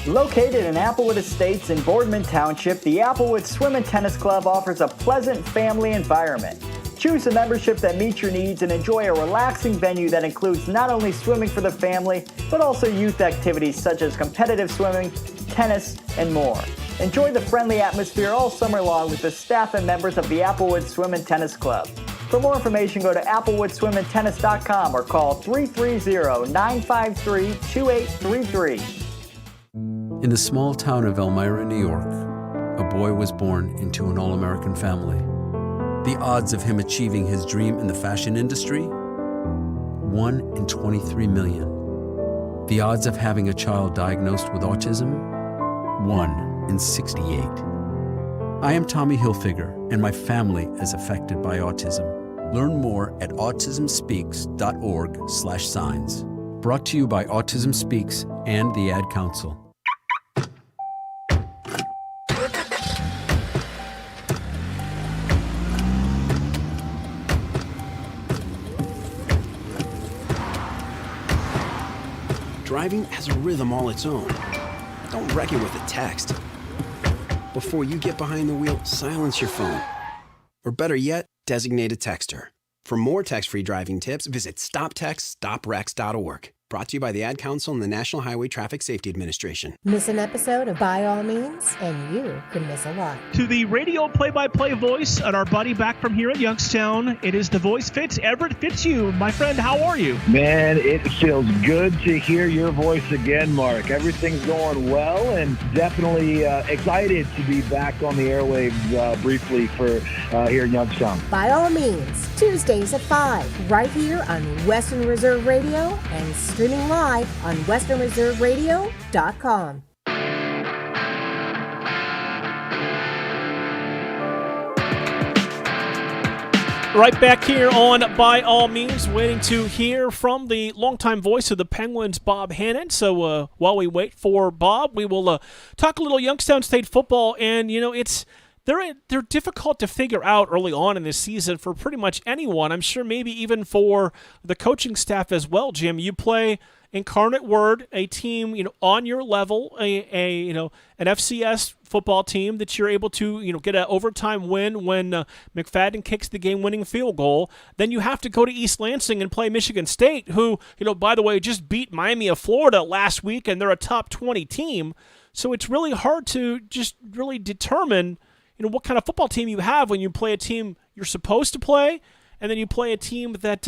Located in Applewood Estates in Boardman Township, the Applewood Swim and Tennis Club offers a pleasant family environment. Choose a membership that meets your needs and enjoy a relaxing venue that includes not only swimming for the family, but also youth activities such as competitive swimming, tennis, and more. Enjoy the friendly atmosphere all summer long with the staff and members of the Applewood Swim and Tennis Club. For more information, go to applewoodSwimandTennis.com or call 330-953-2833. In the small town of Elmira, New York, a boy was born into an all-American family. The odds of him achieving his dream in the fashion industry? 1 in 23 million. The odds of having a child diagnosed with autism? 1 in 68. I am Tommy Hilfiger, and my family is affected by autism. Learn more at autismspeaks.org/signs. Brought to you by Autism Speaks and the Ad Council. Driving has a rhythm all its own. Don't wreck it with a text. Before you get behind the wheel, silence your phone. Or better yet, designate a texter. For more text-free driving tips, visit stoptextstoprex.org. Brought to you by the Ad Council and the National Highway Traffic Safety Administration. Miss an episode of By All Means, and you could miss a lot. To the radio play-by-play voice at our buddy back from here at Youngstown, it is the voice Fitz. Everett Fitzhugh, my friend, how are you? Man, it feels good to hear your voice again, Mark. Everything's going well, and definitely excited to be back on the airwaves briefly for here in Youngstown. By All Means, Tuesdays at 5, right here on Western Reserve Radio and streaming live on westernreserveradio.com. Right back here on By All Means, waiting to hear from the longtime voice of the Penguins, Bob Hannon. So while we wait for Bob, we will talk a little Youngstown State football. And, they're difficult to figure out early on in this season for pretty much anyone. I'm sure maybe even for the coaching staff as well, Jim. You play Incarnate Word, a team on your level, an FCS football team that you're able to get an overtime win when McFadden kicks the game-winning field goal. Then you have to go to East Lansing and play Michigan State, who by the way just beat Miami of Florida last week, and they're a top 20 team. So it's really hard to just really determine what kind of football team you have when you play a team you're supposed to play, and then you play a team that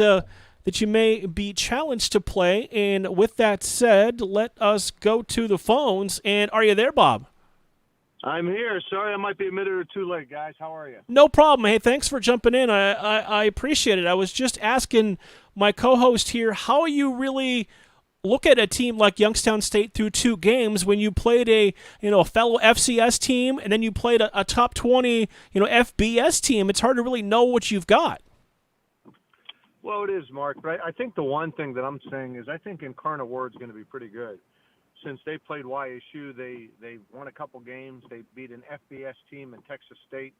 you may be challenged to play. And with that said, let us go to the phones. And are you there, Bob? I'm here. Sorry I might be a minute or two late, guys. How are you? No problem. Hey, thanks for jumping in. I appreciate it. I was just asking my co-host here, how you really look at a team like Youngstown State through 2 games when you played a fellow FCS team and then you played a top 20 FBS team. It's hard to really know what you've got. Well, it is, Mark. But I think the one thing that I'm saying is I think Incarnate Word's going to be pretty good. Since they played YSU, they won a couple games. They beat an FBS team in Texas State.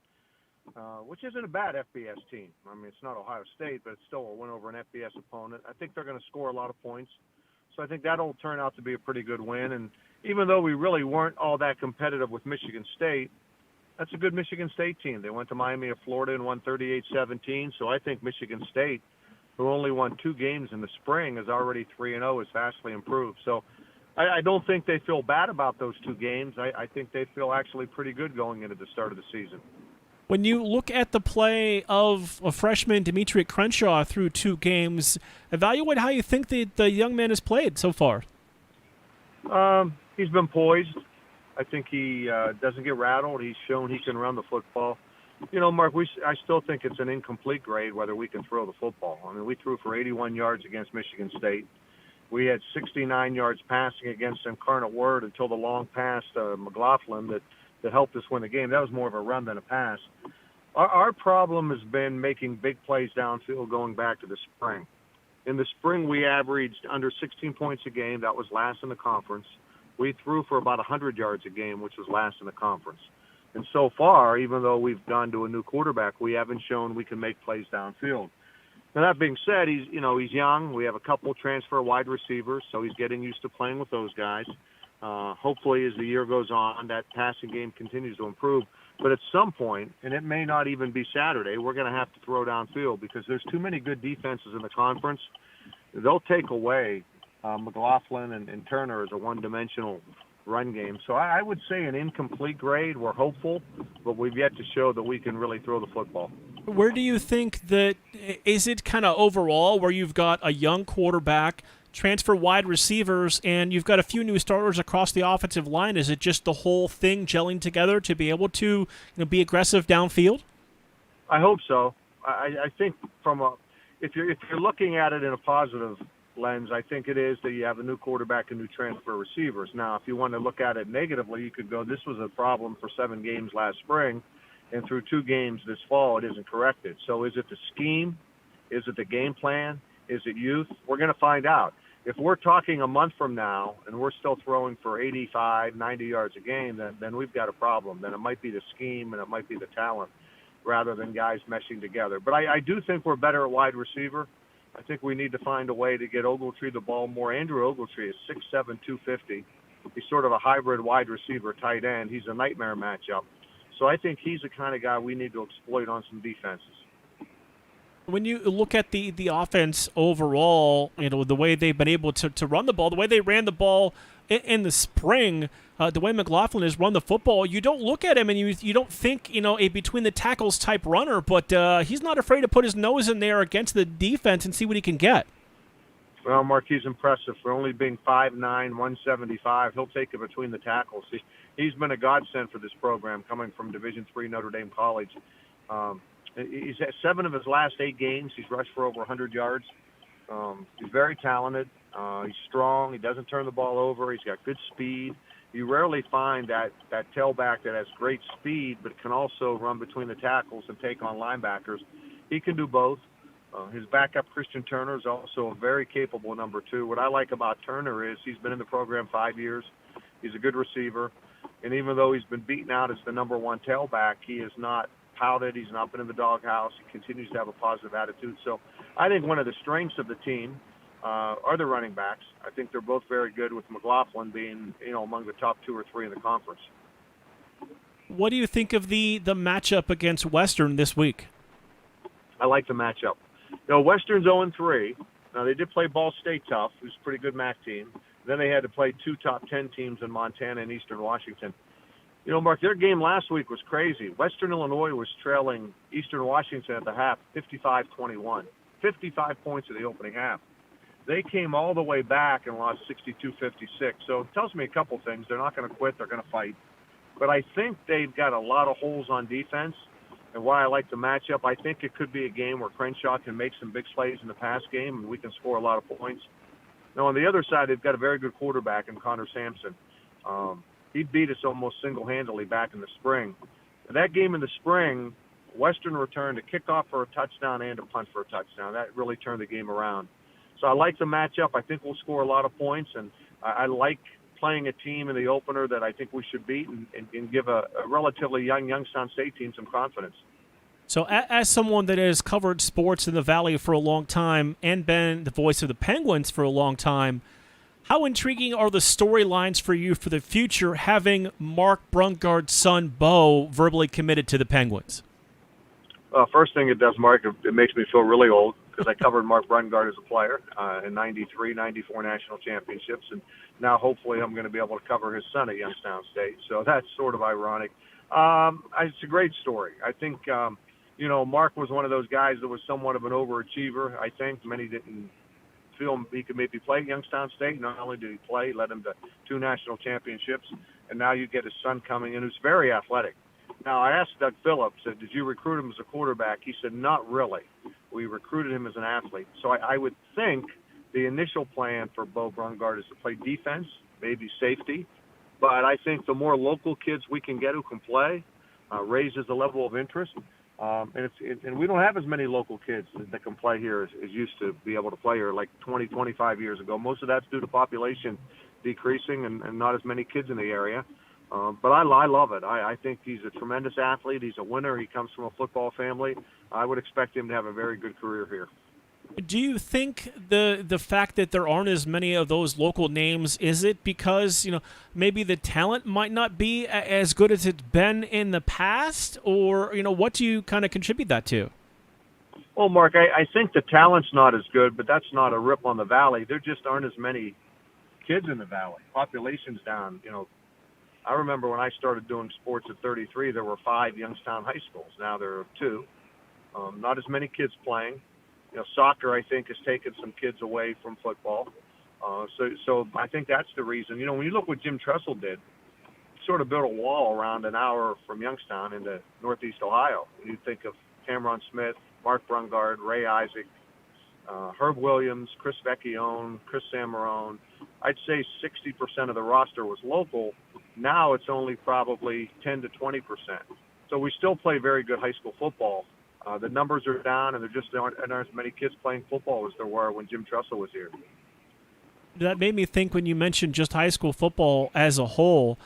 which isn't a bad FBS team. I mean, it's not Ohio State, but it's still a win over an FBS opponent. I think they're going to score a lot of points. So I think that'll turn out to be a pretty good win. And even though we really weren't all that competitive with Michigan State, that's a good Michigan State team. They went to Miami of Florida and won 38-17. So I think Michigan State, who only won 2 games in the spring, is already 3-0, is vastly improved. So I don't think they feel bad about those 2 games. I think they feel actually pretty good going into the start of the season. When you look at the play of freshman Demetric Crenshaw through 2 games, evaluate how you think the young man has played so far. He's been poised. I think he doesn't get rattled. He's shown he can run the football. You know, Mark, I still think it's an incomplete grade whether we can throw the football. I mean, we threw for 81 yards against Michigan State. We had 69 yards passing against Incarnate Word until the long pass to McLaughlin that helped us win the game. That was more of a run than a pass. Our problem has been making big plays downfield going back to the spring. In the spring, we averaged under 16 points a game. That was last in the conference. We threw for about 100 yards a game, which was last in the conference. And so far, even though we've gone to a new quarterback, we haven't shown we can make plays downfield. Now, that being said, he's young. We have a couple transfer wide receivers, so he's getting used to playing with those guys. Hopefully, as the year goes on, that passing game continues to improve. But at some point, and it may not even be Saturday, we're going to have to throw downfield because there's too many good defenses in the conference. They'll take away McLaughlin and Turner as a one-dimensional run game. So I would say an incomplete grade. We're hopeful, but we've yet to show that we can really throw the football. Where do you think that is it kind of overall where you've got a young quarterback, transfer wide receivers, and you've got a few new starters across the offensive line? Is it just the whole thing gelling together to be able to be aggressive downfield? I hope so. I think if you're looking at it in a positive lens, I think it is that you have a new quarterback and new transfer receivers. Now, if you want to look at it negatively, you could go, this was a problem for 7 games last spring, and through 2 games this fall, it isn't corrected. So is it the scheme? Is it the game plan? Is it youth? We're going to find out. If we're talking a month from now and we're still throwing for 85, 90 yards a game, then we've got a problem. Then it might be the scheme and it might be the talent rather than guys meshing together. But I do think we're better at wide receiver. I think we need to find a way to get Ogletree the ball more. Andrew Ogletree is 6'7", 250. He's sort of a hybrid wide receiver tight end. He's a nightmare matchup. So I think he's the kind of guy we need to exploit on some defenses. When you look at the offense overall, the way they've been able to run the ball, the way they ran the ball in the spring, the way McLaughlin has run the football, you don't look at him and you don't think, a between the tackles type runner, but he's not afraid to put his nose in there against the defense and see what he can get. Well, Mark, he's impressive. For only being 5'9", 175, he'll take it between the tackles. He's been a godsend for this program coming from Division III Notre Dame College. He's at 7 of his last 8 games. He's rushed for over 100 yards. He's very talented. He's strong. He doesn't turn the ball over. He's got good speed. You rarely find that tailback that has great speed but can also run between the tackles and take on linebackers. He can do both. His backup, Christian Turner, is also a very capable number 2. What I like about Turner is he's been in the program 5 years. He's a good receiver. And even though he's been beaten out as the number 1 tailback, he is not pouted. He's not been in the doghouse. He continues to have a positive attitude. So I think one of the strengths of the team are the running backs. I think they're both very good, with McLaughlin being, among the top 2 or 3 in the conference. What do you think of the matchup against Western this week? I like the matchup. Western's 0-3. Now, they did play Ball State tough, who's a pretty good MAC team. Then they had to play 2 top 10 teams in Montana and Eastern Washington. Mark, their game last week was crazy. Western Illinois was trailing Eastern Washington at the half, 55-21. 55 points in the opening half. They came all the way back and lost 62-56. So it tells me a couple things. They're not going to quit. They're going to fight. But I think they've got a lot of holes on defense. And why I like the matchup, I think it could be a game where Crenshaw can make some big plays in the pass game and we can score a lot of points. Now, on the other side, they've got a very good quarterback in Connor Sampson. He beat us almost single-handedly back in the spring. In that game in the spring, Western returned a kickoff for a touchdown and a punt for a touchdown. That really turned the game around. So I like the matchup. I think we'll score a lot of points, and I like playing a team in the opener that I think we should beat and give a relatively young Youngstown State team some confidence. So as someone that has covered sports in the Valley for a long time and been the voice of the Penguins for a long time, how intriguing are the storylines for you for the future, having Mark Brungard's son, Bo, verbally committed to the Penguins? First thing it does, Mark, it makes me feel really old because I covered Mark Brungard as a player in 93, 94 national championships, and now hopefully I'm going to be able to cover his son at Youngstown State. So that's sort of ironic. It's a great story. I think, Mark was one of those guys that was somewhat of an overachiever. I think many didn't feel he could maybe play at Youngstown State. Not only did he play, he led him to 2 national championships, and now you get his son coming in who's very athletic. Now, I asked Doug Phillips, did you recruit him as a quarterback? He said, not really. We recruited him as an athlete. So I would think the initial plan for Bo Brungard is to play defense, maybe safety. But I think the more local kids we can get who can play raises the level of interest. And we don't have as many local kids that can play here as used to be able to play here like 20, 25 years ago. Most of that's due to population decreasing and not as many kids in the area. But I love it. I think he's a tremendous athlete. He's a winner. He comes from a football family. I would expect him to have a very good career here. Do you think the fact that there aren't as many of those local names, is it because, maybe the talent might not be as good as it's been in the past? Or, what do you kind of contribute that to? Well, Mark, I think the talent's not as good, but that's not a rip on the Valley. There just aren't as many kids in the Valley. Population's down. I remember when I started doing sports at 33, there were 5 Youngstown high schools. Now there are 2. Not as many kids playing. Soccer, I think, has taken some kids away from football. So I think that's the reason. When you look what Jim Tressel did, he sort of built a wall around an hour from Youngstown into Northeast Ohio. You think of Cameron Smith, Mark Brungard, Ray Isaac, Herb Williams, Chris Vecchione, Chris Samarone. I'd say 60% of the roster was local. Now it's only probably 10 to 20%. So we still play very good high school football. The numbers are down, and there just aren't as many kids playing football as there were when Jim Tressel was here. That made me think when you mentioned just high school football as a whole.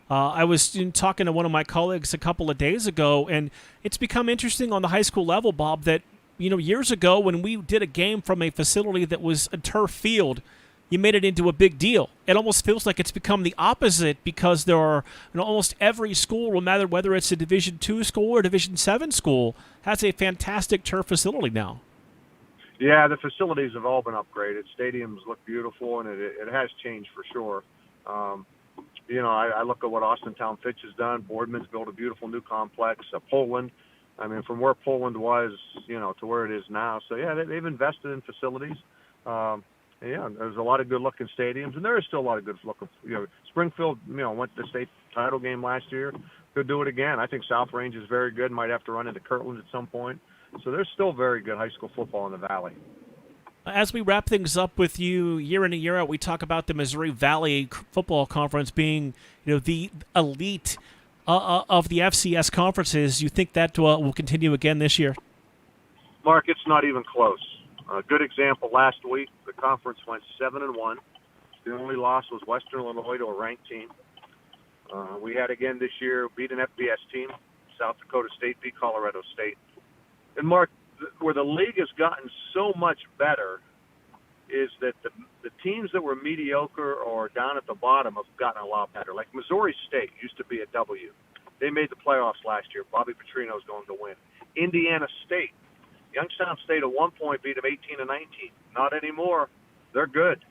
I was talking to one of my colleagues a couple of days ago, and it's become interesting on the high school level, Bob, that years ago when we did a game from a facility that was a turf field, you made it into a big deal. It almost feels like it's become the opposite because there are almost every school, no matter whether it's a Division II school or Division VII school, has a fantastic turf facility now. Yeah, the facilities have all been upgraded. Stadiums look beautiful, and it has changed for sure. I look at what Austintown Fitch has done. Boardman's built a beautiful new complex. Poland, from where Poland was, to where it is now. So, yeah, they've invested in facilities. There's a lot of good-looking stadiums, and there is still a lot of good-looking. Springfield, went to the state title game last year. Could do it again. I think South Range is very good. Might have to run into Kirtland at some point. So there's still very good high school football in the Valley. As we wrap things up with you, year in and year out, we talk about the Missouri Valley Football Conference being, the elite of the FCS conferences. You think that will continue again this year? Mark, it's not even close. A good example last week, the conference went 7-1. The only loss was Western Illinois to a ranked team. We had again this year beat an FBS team. South Dakota State beat Colorado State. And Mark, where the league has gotten so much better is that the teams that were mediocre or down at the bottom have gotten a lot better. Like Missouri State used to be a W. They made the playoffs last year. Bobby Petrino's going to win. Indiana State. Youngstown State at one point beat them 18-19. Not anymore. They're good.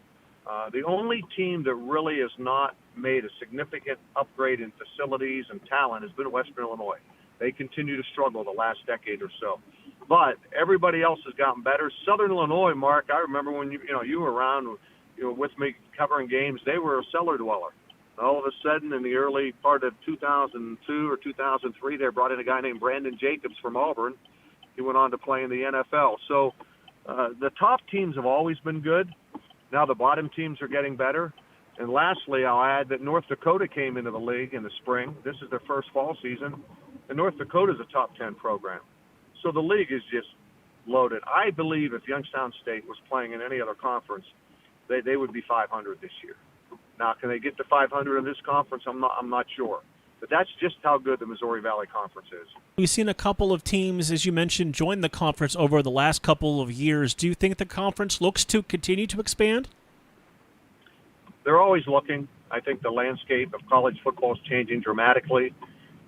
The only team that really has not made a significant upgrade in facilities and talent has been Western Illinois. They continue to struggle the last decade or so. But everybody else has gotten better. Southern Illinois, Mark, I remember when you were around with me covering games, they were a cellar dweller. All of a sudden, in the early part of 2002 or 2003, they brought in a guy named Brandon Jacobs from Auburn. He went on to play in the NFL. So the top teams have always been good. Now the bottom teams are getting better. And lastly, I'll add that North Dakota came into the league in the spring. This is their first fall season. And North Dakota is a top 10 program. So the league is just loaded. I believe if Youngstown State was playing in any other conference, they would be 500 this year. Now, can they get to 500 in this conference? I'm not sure. But that's just how good the Missouri Valley Conference is. We've seen a couple of teams, as you mentioned, join the conference over the last couple of years. Do you think the conference looks to continue to expand? They're always looking. I think the landscape of college football is changing dramatically.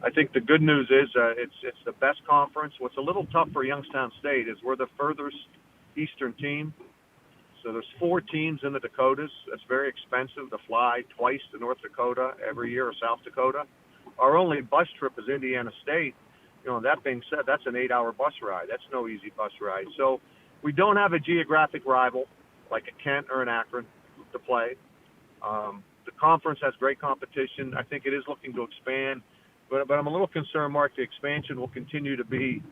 I think the good news is it's the best conference. What's a little tough for Youngstown State is we're the furthest eastern team. So there's 4 teams in the Dakotas. It's very expensive to fly twice to North Dakota every year or South Dakota. Our only bus trip is Indiana State. That being said, that's an 8-hour bus ride. That's no easy bus ride. So we don't have a geographic rival like a Kent or an Akron to play. The conference has great competition. I think it is looking to expand, but I'm a little concerned, Mark. The expansion will continue to be,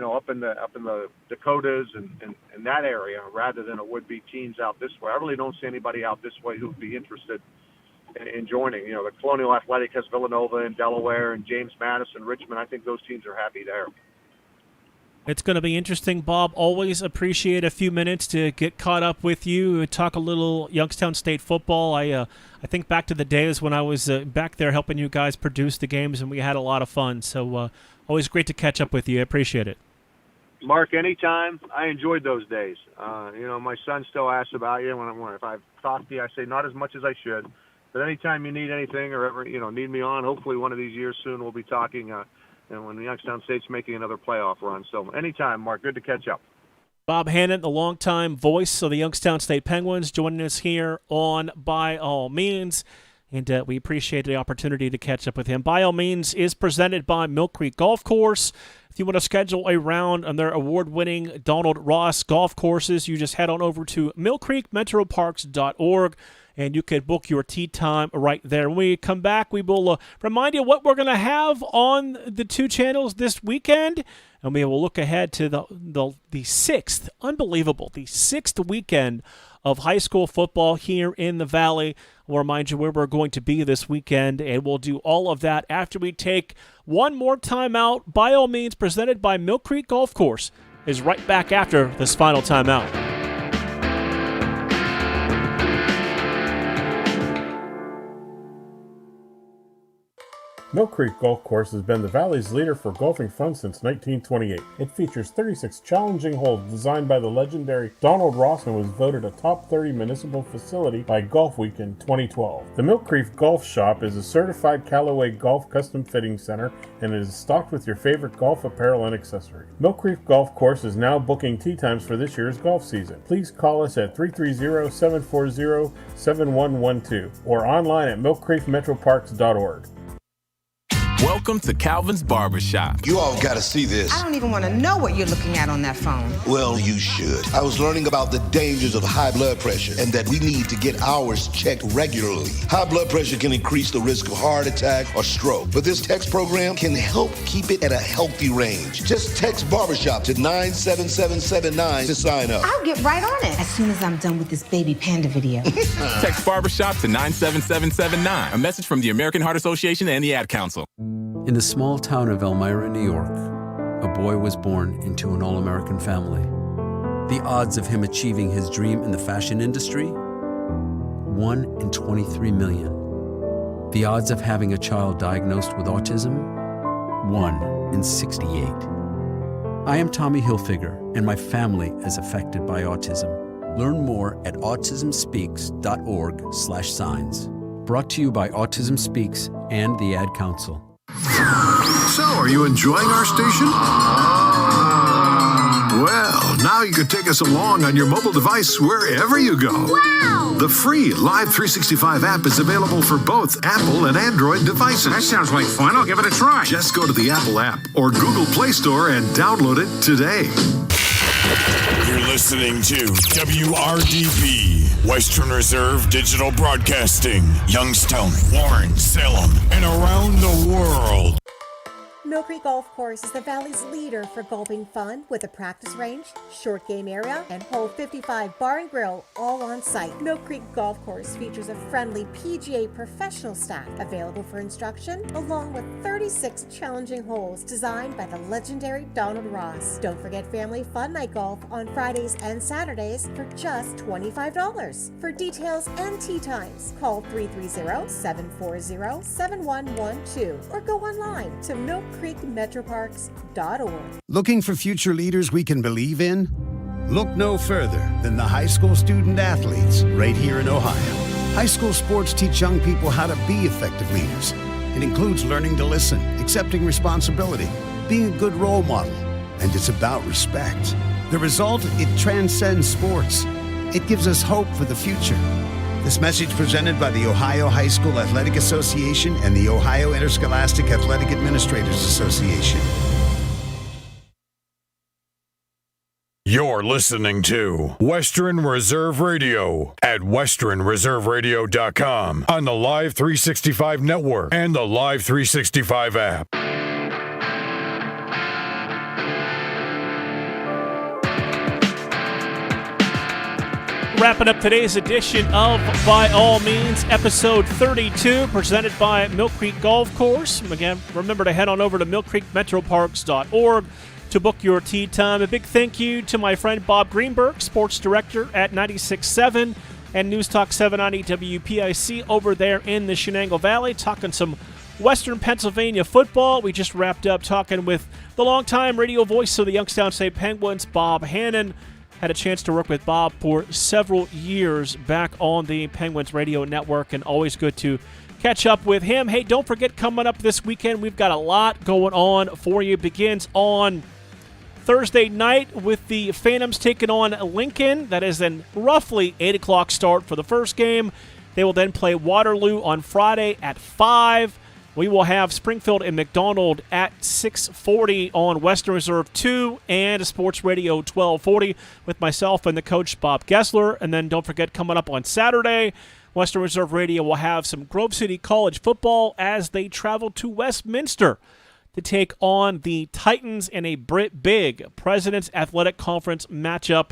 up in the Dakotas and that area, rather than it would be teams out this way. I really don't see anybody out this way who would be interested in joining. The Colonial Athletic has Villanova and Delaware and James Madison, Richmond. I think those teams are happy there. It's going to be interesting, Bob. Always appreciate a few minutes to get caught up with you and talk a little Youngstown State football. I think back to the days when I was back there helping you guys produce the games, and we had a lot of fun. So always great to catch up with you. I appreciate it. Mark, anytime. I enjoyed those days. My son still asks about you. If I've talked to you, I say not as much as I should. But anytime you need anything or ever need me on, hopefully one of these years soon we'll be talking. When Youngstown State's making another playoff run. So anytime, Mark, good to catch up. Bob Hannon, the longtime voice of the Youngstown State Penguins, joining us here on By All Means. And we appreciate the opportunity to catch up with him. By All Means is presented by Mill Creek Golf Course. If you want to schedule a round on their award-winning Donald Ross golf courses, you just head on over to millcreekmetroparks.org. And you can book your tee time right there. When we come back, we will remind you what we're going to have on the 2 channels this weekend. And we will look ahead to the 6th, unbelievable, the 6th weekend of high school football here in the Valley. We'll remind you where we're going to be this weekend, and we'll do all of that after we take one more time out. By All Means, presented by Mill Creek Golf Course, is right back after this final timeout. Mill Creek Golf Course has been the Valley's leader for golfing fun since 1928. It features 36 challenging holes designed by the legendary Donald Ross and was voted a top 30 municipal facility by Golf Week in 2012. The Mill Creek Golf Shop is a certified Callaway Golf custom fitting center and it is stocked with your favorite golf apparel and accessories. Mill Creek Golf Course is now booking tee times for this year's golf season. Please call us at 330-740-7112 or online at millcreekmetroparks.org. Welcome to Calvin's Barbershop. You all gotta see this. I don't even want to know what you're looking at on that phone. Well, you should. I was learning about the dangers of high blood pressure and that we need to get ours checked regularly. High blood pressure can increase the risk of heart attack or stroke, but this text program can help keep it at a healthy range. Just text Barbershop to 97779 to sign up. I'll get right on it as soon as I'm done with this baby panda video. Text Barbershop to 97779. A message from the American Heart Association and the Ad Council. In the small town of Elmira, New York, a boy was born into an all-American family. The odds of him achieving his dream in the fashion industry? 1 in 23 million. The odds of having a child diagnosed with autism? 1 in 68. I am Tommy Hilfiger, and my family is affected by autism. Learn more at autismspeaks.org/signs. Brought to you by Autism Speaks and the Ad Council. So, are you enjoying our station? Well, now you can take us along on your mobile device wherever you go. Wow! The free Live 365 app is available for both Apple and Android devices. That sounds like fun. I'll give it a try. Just go to the Apple app or Google Play Store and download it today. You're listening to WRDB, Western Reserve Digital Broadcasting, Youngstown, Warren, Salem, and around the world. Mill Creek Golf Course is the Valley's leader for golfing fun with a practice range, short game area, and hole 55 bar and grill all on site. Mill Creek Golf Course features a friendly PGA professional staff available for instruction, along with 36 challenging holes designed by the legendary Donald Ross. Don't forget family fun night golf on Fridays and Saturdays for just $25. For details and tee times, call 330-740-7112 or go online to millcreekmetroparks.org. Looking for future leaders we can believe in? Look no further than the high school student athletes right here in Ohio. High school sports teach young people how to be effective leaders. It includes learning to listen, accepting responsibility, being a good role model, and it's about respect. The result, it transcends sports. It gives us hope for the future. This message presented by the Ohio High School Athletic Association and the Ohio Interscholastic Athletic Administrators Association. You're listening to Western Reserve Radio at westernreserveradio.com on the Live 365 network and the Live 365 app. Wrapping up today's edition of By All Means, episode 32, presented by Mill Creek Golf Course. Again, remember to head on over to millcreekmetroparks.org to book your tee time. A big thank you to my friend Bob Greenberg, sports director at 96.7 and News Talk 790 WPIC over there in the Shenango Valley, talking some Western Pennsylvania football. We just wrapped up talking with the longtime radio voice of the Youngstown State Penguins, Bob Hannon. Had a chance to work with Bob for several years back on the Penguins radio network, and always good to catch up with him. Hey, don't forget, coming up this weekend, we've got a lot going on for you. Begins on Thursday night with the Phantoms taking on Lincoln. That is a roughly 8 o'clock start for the first game. They will then play Waterloo on Friday at 5. We will have Springfield and McDonald at 6:40 on Western Reserve 2 and Sports Radio 1240 with myself and the coach, Bob Gessler. And then don't forget, coming up on Saturday, Western Reserve Radio will have some Grove City College football as they travel to Westminster to take on the Titans in a big President's Athletic Conference matchup.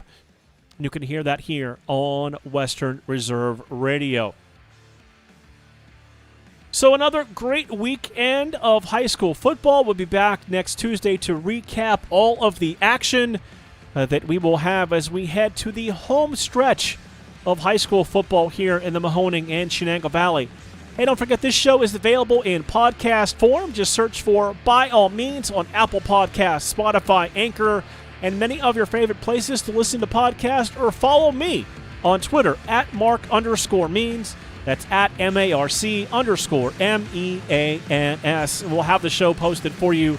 And you can hear that here on Western Reserve Radio. So another great weekend of high school football. We'll be back next Tuesday to recap all of the action that we will have as we head to the home stretch of high school football here in the Mahoning and Shenango Valley. Hey, don't forget, this show is available in podcast form. Just search for By All Means on Apple Podcasts, Spotify, Anchor, and many of your favorite places to listen to podcasts, or follow me on Twitter at Mark_Means. That's at MARC_MEANS. We'll have the show posted for you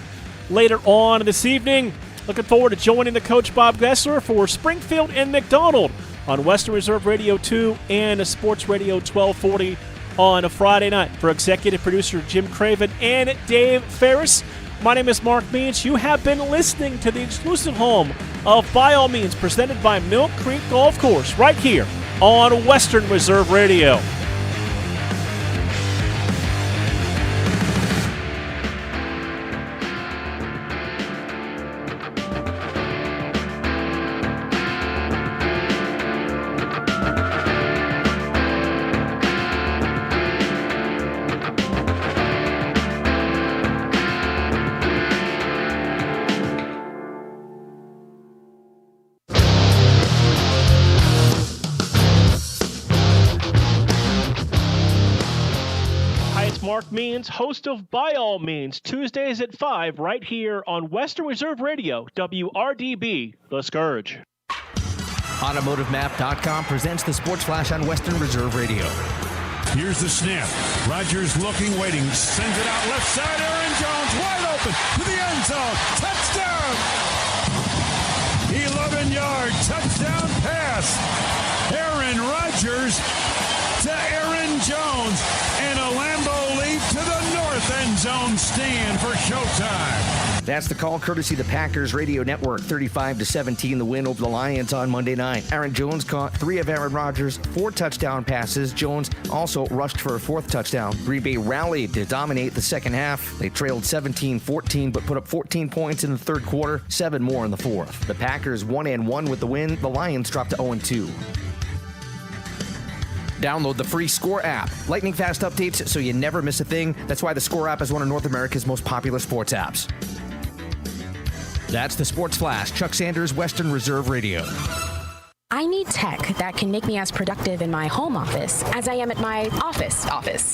later on this evening. Looking forward to joining the coach, Bob Gessler, for Springfield and McDonald on Western Reserve Radio 2 and Sports Radio 1240 on a Friday night. For executive producer Jim Craven and Dave Ferris, my name is Mark Means. You have been listening to the exclusive home of By All Means, presented by Mill Creek Golf Course, right here on Western Reserve Radio. Mark Means, host of By All Means, Tuesdays at 5, right here on Western Reserve Radio, WRDB, The Scourge. AutomotiveMap.com presents the Sports Flash on Western Reserve Radio. Here's the snap. Rodgers looking, waiting, sends it out left side. Aaron Jones wide open to the end zone. Touchdown! 11-yard touchdown pass. Aaron Rodgers to Aaron Jones, and a Lambeau leap to the north end zone stand for showtime. That's the call courtesy of the Packers Radio Network. 35-17, the win over the Lions on Monday night. Aaron Jones caught 3 of Aaron Rodgers' 4 touchdown passes. Jones also rushed for a 4th touchdown. Green Bay rallied to dominate the second half. They trailed 17-14, but put up 14 points in the third quarter, 7 more in the fourth. The Packers 1-1 with the win. The Lions dropped to 0-2. Download the free Score app. Lightning fast updates so you never miss a thing. That's why the Score app is one of North America's most popular sports apps. That's the Sports Flash. Chuck Sanders, Western Reserve Radio. I need tech that can make me as productive in my home office as I am at my office.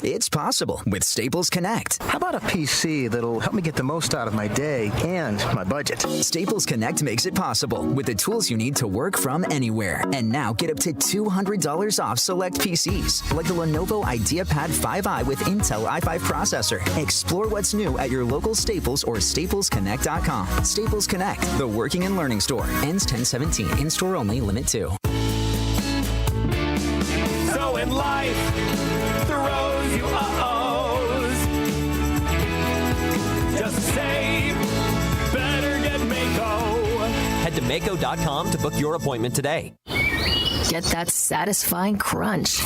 It's possible with Staples Connect. How about a PC that'll help me get the most out of my day and my budget? Staples Connect makes it possible with the tools you need to work from anywhere. And now get up to $200 off select PCs, like the Lenovo IdeaPad 5i with Intel i5 processor. Explore what's new at your local Staples or staplesconnect.com. Staples Connect, the working and learning store. Ends 10/17. In-store only. Limit 2. So in life, throws you uh-ohs. Just save, better get Mako. Head to Mako.com to book your appointment today. Get that satisfying crunch.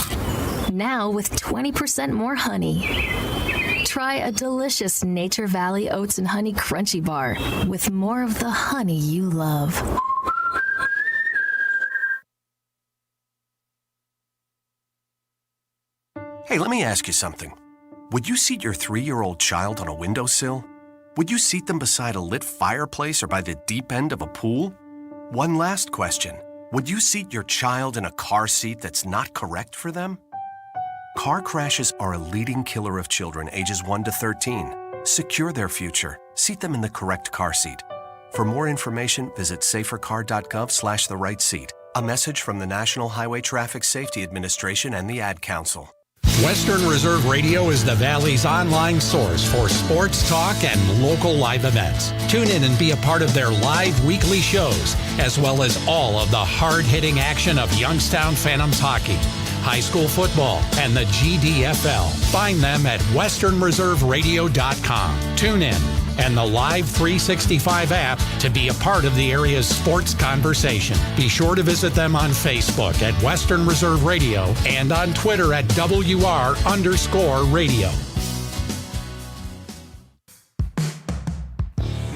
Now with 20% more honey. Try a delicious Nature Valley Oats and Honey Crunchy Bar with more of the honey you love. Hey, let me ask you something. Would you seat your 3-year-old child on a windowsill? Would you seat them beside a lit fireplace or by the deep end of a pool? One last question. Would you seat your child in a car seat that's not correct for them? Car crashes are a leading killer of children ages 1 to 13. Secure their future. Seat them in the correct car seat. For more information, visit safercar.gov/the-right-seat. A message from the National Highway Traffic Safety Administration and the Ad Council. Western Reserve Radio is the Valley's online source for sports talk and local live events. Tune in and be a part of their live weekly shows, as well as all of the hard-hitting action of Youngstown Phantoms hockey, high school football, and the GDFL. Find them at westernreserveradio.com. Tune in and the Live 365 app to be a part of the area's sports conversation. Be sure to visit them on Facebook at Western Reserve Radio and on Twitter at WR_radio.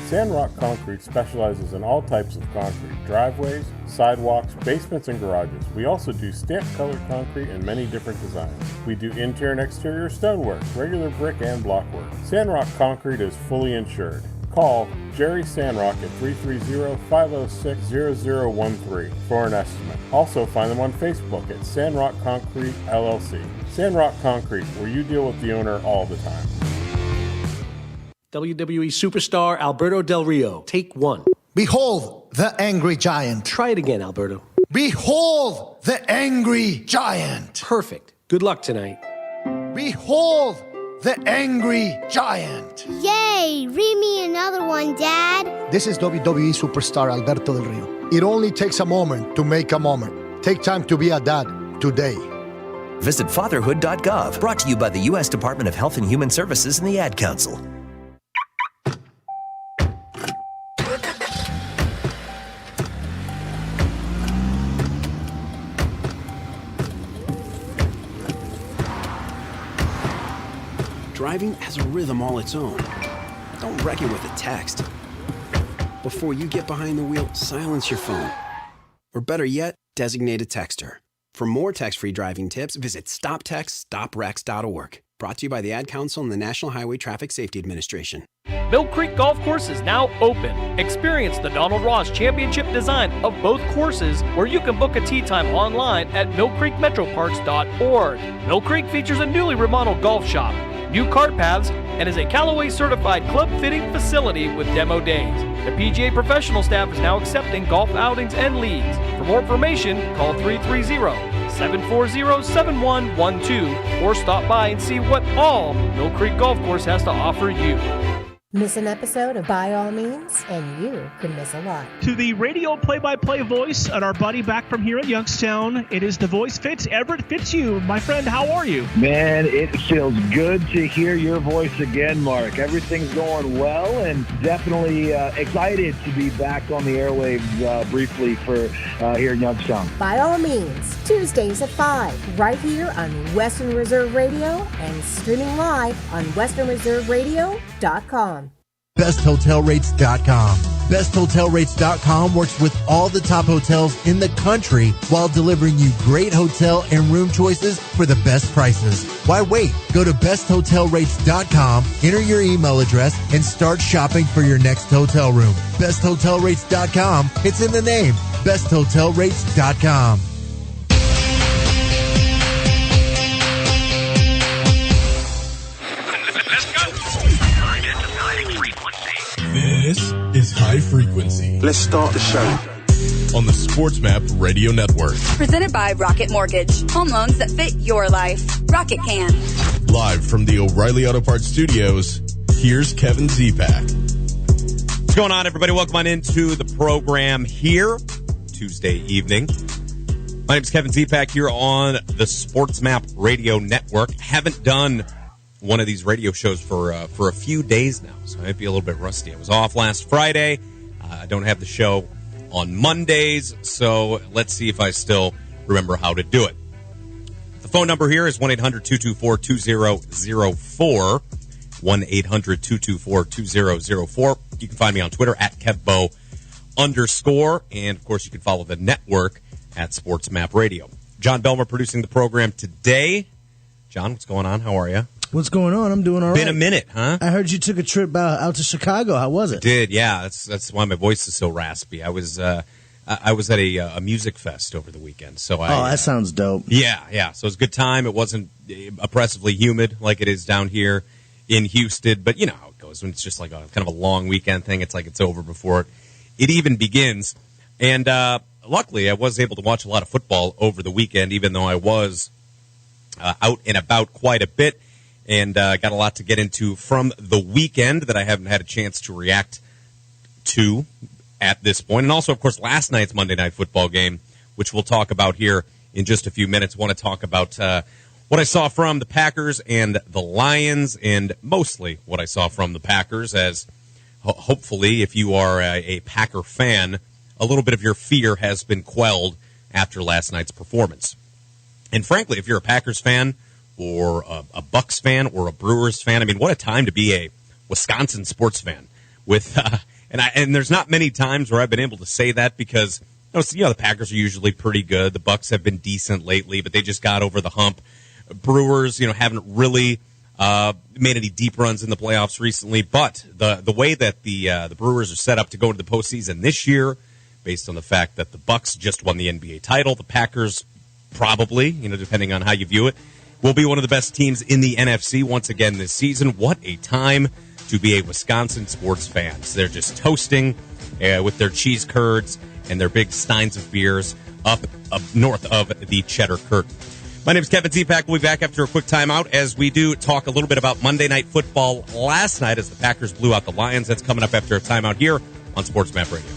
Sandrock Concrete specializes in all types of concrete, driveways, sidewalks, basements, and garages. We also do stamp-colored concrete in many different designs. We do interior and exterior stonework, regular brick and block work. Sandrock Concrete is fully insured. Call Jerry Sandrock at 330-506-0013 for an estimate. Also find them on Facebook at Sandrock Concrete LLC. Sandrock Concrete, where you deal with the owner all the time. WWE superstar Alberto Del Rio, take 1. Behold the angry giant. Try it again, Alberto. Behold the angry giant. Perfect. Good luck tonight. Behold the angry giant. Yay! Read me another one, Dad. This is WWE superstar Alberto Del Rio. It only takes a moment to make a moment. Take time to be a dad today. Visit fatherhood.gov. Brought to you by the U.S. Department of Health and Human Services and the Ad Council. Driving has a rhythm all its own. Don't wreck it with a text. Before you get behind the wheel, silence your phone. Or better yet, designate a texter. For more text-free driving tips, visit stoptextstoprex.org. Brought to you by the Ad Council and the National Highway Traffic Safety Administration. Mill Creek Golf Course is now open. Experience the Donald Ross Championship design of both courses, where you can book a tee time online at millcreekmetroparks.org. Mill Creek features a newly remodeled golf shop, new cart paths, and is a Callaway certified club fitting facility with demo days. The PGA professional staff is now accepting golf outings and leagues. For more information, call 330-740-7112 or stop by and see what all Mill Creek Golf Course has to offer you. Miss an episode of By All Means, and you could miss a lot. To the radio play-by-play voice and our buddy back from here at Youngstown, it is the voice Fitz. Everett Fitzhugh, my friend, how are you? Man, it feels good to hear your voice again, Mark. Everything's going well, and definitely excited to be back on the airwaves briefly for here in Youngstown. By All Means, Tuesdays at 5, right here on Western Reserve Radio and streaming live on westernreserveradio.com. BestHotelRates.com. BestHotelRates.com works with all the top hotels in the country while delivering you great hotel and room choices for the best prices. Why wait? Go to BestHotelRates.com, enter your email address, and start shopping for your next hotel room. BestHotelRates.com. It's in the name. BestHotelRates.com. This is High Frequency. Let's start the show. On the SportsMap Radio Network. Presented by Rocket Mortgage. Home loans that fit your life. Rocket can. Live from the O'Reilly Auto Parts Studios, here's Kevin Zipak. What's going on, everybody? Welcome on into the program here, Tuesday evening. My name is Kevin Zipak here on the SportsMap Radio Network. Haven't done one of these radio shows for a few days now, so I might be a little bit rusty. I was off last Friday. I don't have the show on Mondays, so let's see if I still remember how to do it. The phone number here is 1-800-224-2004, 1-800-224-2004. You can find me on Twitter at @KevBo_, and, of course, you can follow the network at SportsMap Radio. John Belmer producing the program today. John, what's going on? How are you? What's going on? I'm doing all right. Been a minute, huh? I heard you took a trip out to Chicago. How was it? I did, yeah. That's why my voice is so raspy. I was at a music fest over the weekend. So that sounds dope. Yeah. So it was a good time. It wasn't oppressively humid like it is down here in Houston. But you know how it goes when it's just like a kind of a long weekend thing. It's like it's over before it even begins. And luckily, I was able to watch a lot of football over the weekend, even though I was out and about quite a bit. And got a lot to get into from the weekend that I haven't had a chance to react to at this point. And also, of course, last night's Monday Night Football game, which we'll talk about here in just a few minutes. I want to talk about what I saw from the Packers and the Lions, and mostly what I saw from the Packers, as hopefully, if you are a Packer fan, a little bit of your fear has been quelled after last night's performance. And frankly, if you're a Packers fan, or a Bucks fan, or a Brewers fan. I mean, what a time to be a Wisconsin sports fan. And there's not many times where I've been able to say that, because the Packers are usually pretty good. The Bucks have been decent lately, but they just got over the hump. Brewers, haven't really made any deep runs in the playoffs recently. But the way that the Brewers are set up to go into the postseason this year, based on the fact that the Bucks just won the NBA title, the Packers probably, depending on how you view it, will be one of the best teams in the NFC once again this season. What a time to be a Wisconsin sports fan. They're just toasting with their cheese curds and their big steins of beers up north of the Cheddar Curtain. My name is Kevin Zipak. We'll be back after a quick timeout as we do talk a little bit about Monday Night Football last night as the Packers blew out the Lions. That's coming up after a timeout here on SportsMap Radio.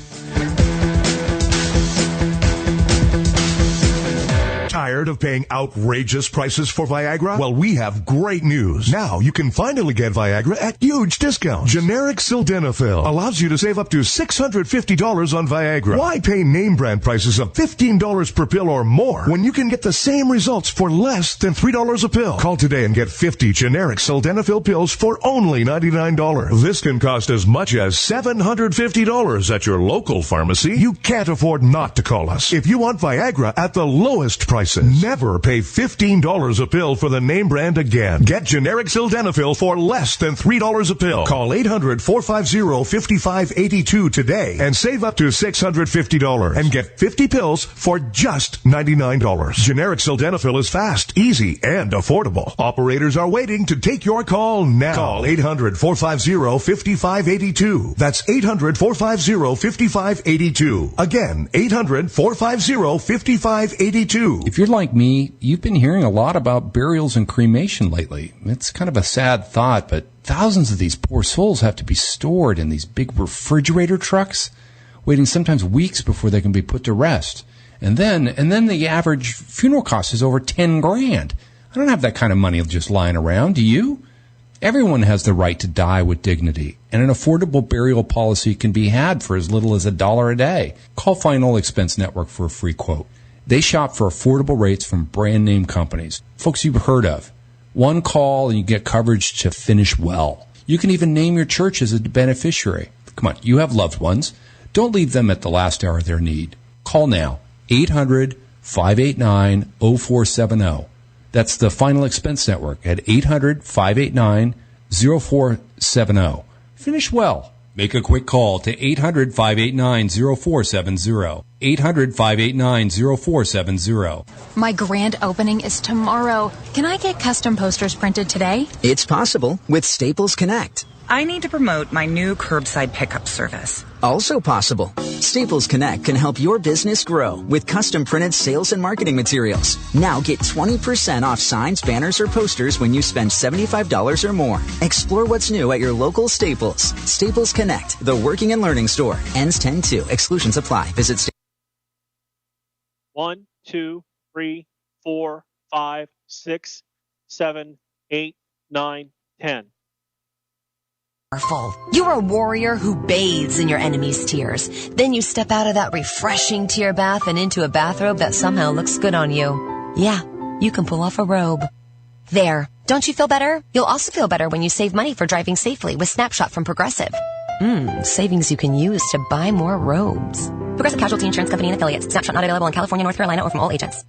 Tired of paying outrageous prices for Viagra? Well, we have great news. Now you can finally get Viagra at huge discounts. Generic Sildenafil allows you to save up to $650 on Viagra. Why pay name brand prices of $15 per pill or more when you can get the same results for less than $3 a pill? Call today and get 50 generic Sildenafil pills for only $99. This can cost as much as $750 at your local pharmacy. You can't afford not to call us. If you want Viagra at the lowest prices, never pay $15 a pill for the name brand again. Get generic Sildenafil for less than $3 a pill. Call 800-450-5582 today and save up to $650 and get 50 pills for just $99. Generic Sildenafil is fast, easy, and affordable. Operators are waiting to take your call now. Call 800-450-5582. That's 800-450-5582. Again, 800-450-5582. If you're like me, you've been hearing a lot about burials and cremation lately. It's kind of a sad thought, but thousands of these poor souls have to be stored in these big refrigerator trucks, waiting sometimes weeks before they can be put to rest. And then the average funeral cost is over $10,000. I don't have that kind of money just lying around. Do you? Everyone has the right to die with dignity, and an affordable burial policy can be had for as little as $1 a day. Call Final Expense Network for a free quote. They shop for affordable rates from brand name companies, folks you've heard of. One call and you get coverage to finish well. You can even name your church as a beneficiary. Come on, you have loved ones. Don't leave them at the last hour of their need. Call now, 800-589-0470. That's the Final Expense Network at 800-589-0470. Finish well. Make a quick call to 800-589-0470. 800-589-0470. My grand opening is tomorrow. Can I get custom posters printed today? It's possible with Staples Connect. I need to promote my new curbside pickup service. Also possible. Staples Connect can help your business grow with custom printed sales and marketing materials. Now get 20% off signs, banners, or posters when you spend $75 or more. Explore what's new at your local Staples. Staples Connect, the working and learning store. Ends 10/2. Exclusions apply. Visit Staples. 1, 2, 3, 4, 5, 6, 7, 8, 9, 10. You're a warrior who bathes in your enemy's tears. Then you step out of that refreshing tear bath and into a bathrobe that somehow looks good on you. Yeah, you can pull off a robe. There. Don't you feel better? You'll also feel better when you save money for driving safely with Snapshot from Progressive. Savings you can use to buy more robes. Progressive Casualty Insurance Company and Affiliates. Snapshot not available in California, North Carolina, or from all agents.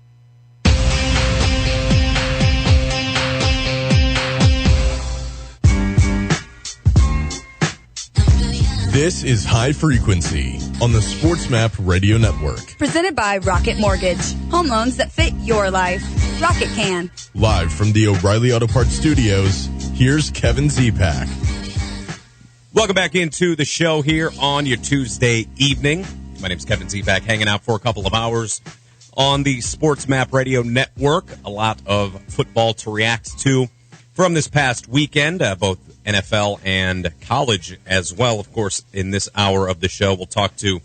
This is High Frequency on the Sports Map Radio Network. Presented by Rocket Mortgage. Home loans that fit your life. Rocket can. Live from the O'Reilly Auto Parts Studios, here's Kevin Zepak. Welcome back into the show here on your Tuesday evening. My name's Kevin Zepak, hanging out for a couple of hours on the Sports Map Radio Network. A lot of football to react to from this past weekend, both NFL and college as well. Of course, in this hour of the show, we'll talk to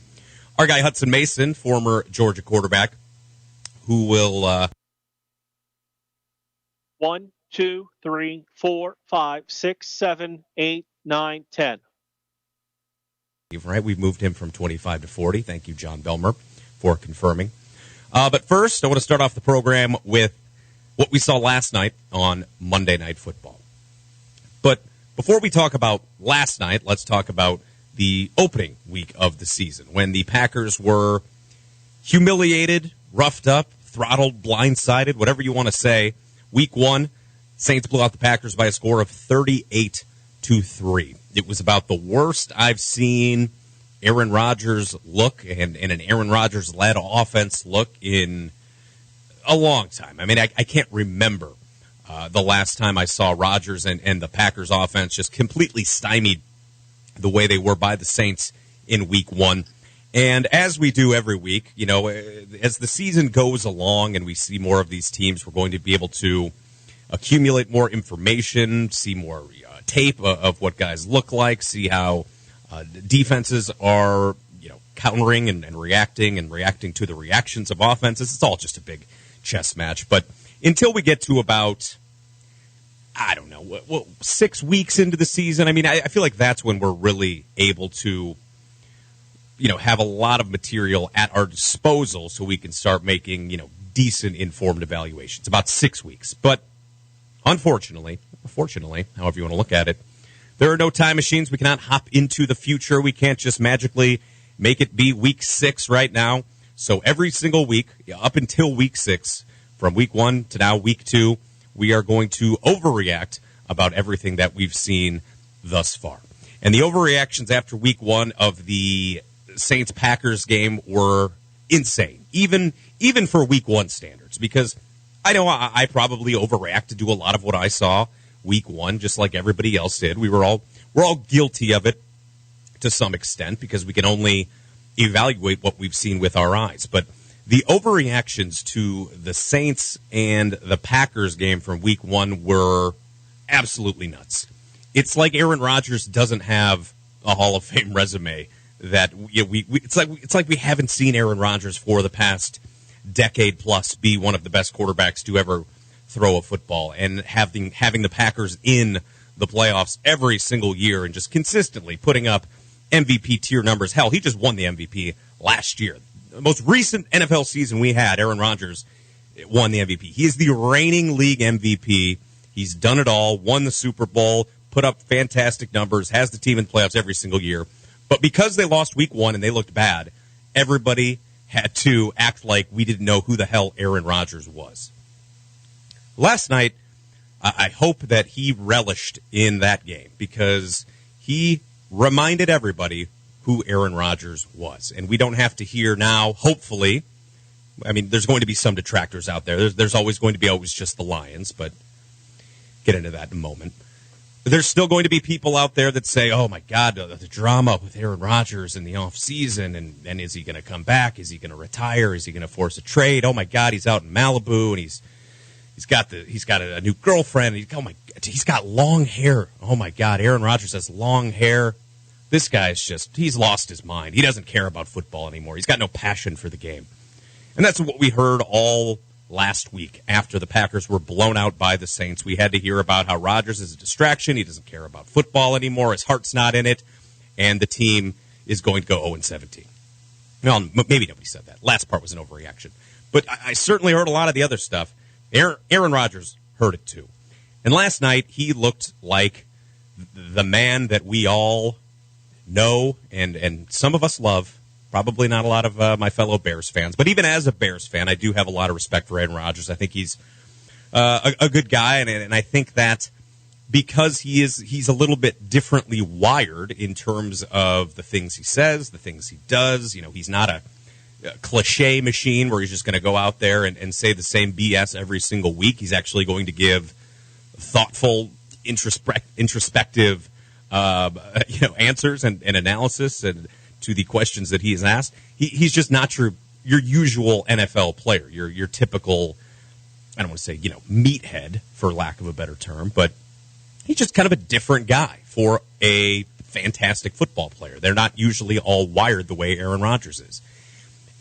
our guy Hudson Mason, former Georgia quarterback, who will 1, 2, 3, 4, 5, 6, 7, 8, 9, 10. Right, we've moved him from 25 to 40. Thank you, John Belmer, for confirming. But first, I want to start off the program with what we saw last night on Monday Night Football. But before we talk about last night, let's talk about the opening week of the season, when the Packers were humiliated, roughed up, throttled, blindsided, whatever you want to say. Week 1, Saints blew out the Packers by a score of 38-3. It was about the worst I've seen Aaron Rodgers look and an Aaron Rodgers-led offense look in a long time. I mean, I can't remember the last time I saw Rodgers and the Packers offense just completely stymied the way they were by the Saints in Week 1. And as we do every week, you know, as the season goes along and we see more of these teams, we're going to be able to accumulate more information, see more tape of what guys look like, see how defenses are, you know, countering and reacting to the reactions of offenses. It's all just a big chess match. But until we get to about, I don't know, 6 weeks into the season, I mean, I feel like that's when we're really able to, you know, have a lot of material at our disposal so we can start making, you know, decent informed evaluations. About 6 weeks. But unfortunately, however you want to look at it, there are no time machines. We cannot hop into the future. We can't just magically make it be Week 6 right now. So every single week, up until Week 6, from Week 1 to now Week 2, we are going to overreact about everything that we've seen thus far. And the overreactions after Week 1 of the Saints-Packers game were insane, even for Week 1 standards, because I know I probably overreacted to a lot of what I saw Week 1, just like everybody else did. We're all guilty of it to some extent because we can only evaluate what we've seen with our eyes. But the overreactions to the Saints and the Packers game from Week 1 were absolutely nuts. it's like Aaron Rodgers doesn't have a Hall of Fame resume. That it's like we haven't seen Aaron Rodgers for the past decade plus be one of the best quarterbacks to ever throw a football, and having the Packers in the playoffs every single year and just consistently putting up MVP tier numbers. Hell, he just won the MVP last year. The most recent NFL season we had, Aaron Rodgers won the MVP. He is the reigning league MVP. He's done it all, won the Super Bowl, put up fantastic numbers, has the team in the playoffs every single year. But because they lost week 1 and they looked bad, everybody had to act like we didn't know who the hell Aaron Rodgers was. Last night, I hope that he relished in that game because he reminded everybody who Aaron Rodgers was. And we don't have to hear now, hopefully. I mean, there's going to be some detractors out there. There's always going to be just the Lions, but get into that in a moment. There's still going to be people out there that say, oh, my God, the drama with Aaron Rodgers in the offseason, and is he going to come back? Is he going to retire? Is he going to force a trade? Oh, my God, he's out in Malibu, and he's got a new girlfriend. He's got long hair. Oh, my God, Aaron Rodgers has long hair. This guy's he's lost his mind. He doesn't care about football anymore. He's got no passion for the game. And that's what we heard all last week after the Packers were blown out by the Saints. We had to hear about how Rodgers is a distraction. He doesn't care about football anymore. His heart's not in it. And the team is going to go 0-17. Well, maybe nobody said that. Last part was an overreaction. But I certainly heard a lot of the other stuff. Aaron Rodgers heard it too. And last night, he looked like the man that we all know and some of us love. Probably not a lot of my fellow Bears fans. But even as a Bears fan, I do have a lot of respect for Aaron Rodgers. I think he's a good guy, and I think that because he's a little bit differently wired in terms of the things he says, the things he does. You know, he's not a cliche machine where he's just going to go out there and say the same BS every single week. He's actually going to give thoughtful, introspective answers and analysis and to the questions that he is asked. He's just not your usual NFL player, your typical, I don't want to say, meathead, for lack of a better term, but he's just kind of a different guy for a fantastic football player. They're not usually all wired the way Aaron Rodgers is.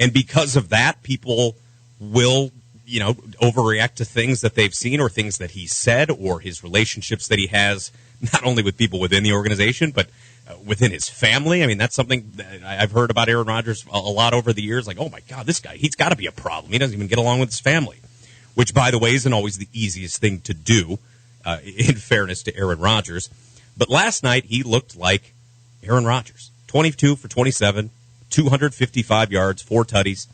And because of that, people will, overreact to things that they've seen or things that he said or his relationships that he has, not only with people within the organization, but within his family. I mean, that's something that I've heard about Aaron Rodgers a lot over the years. Like, oh, my God, this guy, he's got to be a problem. He doesn't even get along with his family, which, by the way, isn't always the easiest thing to do, in fairness to Aaron Rodgers. But last night, he looked like Aaron Rodgers. 22 for 27, 255 yards, 4 tutties,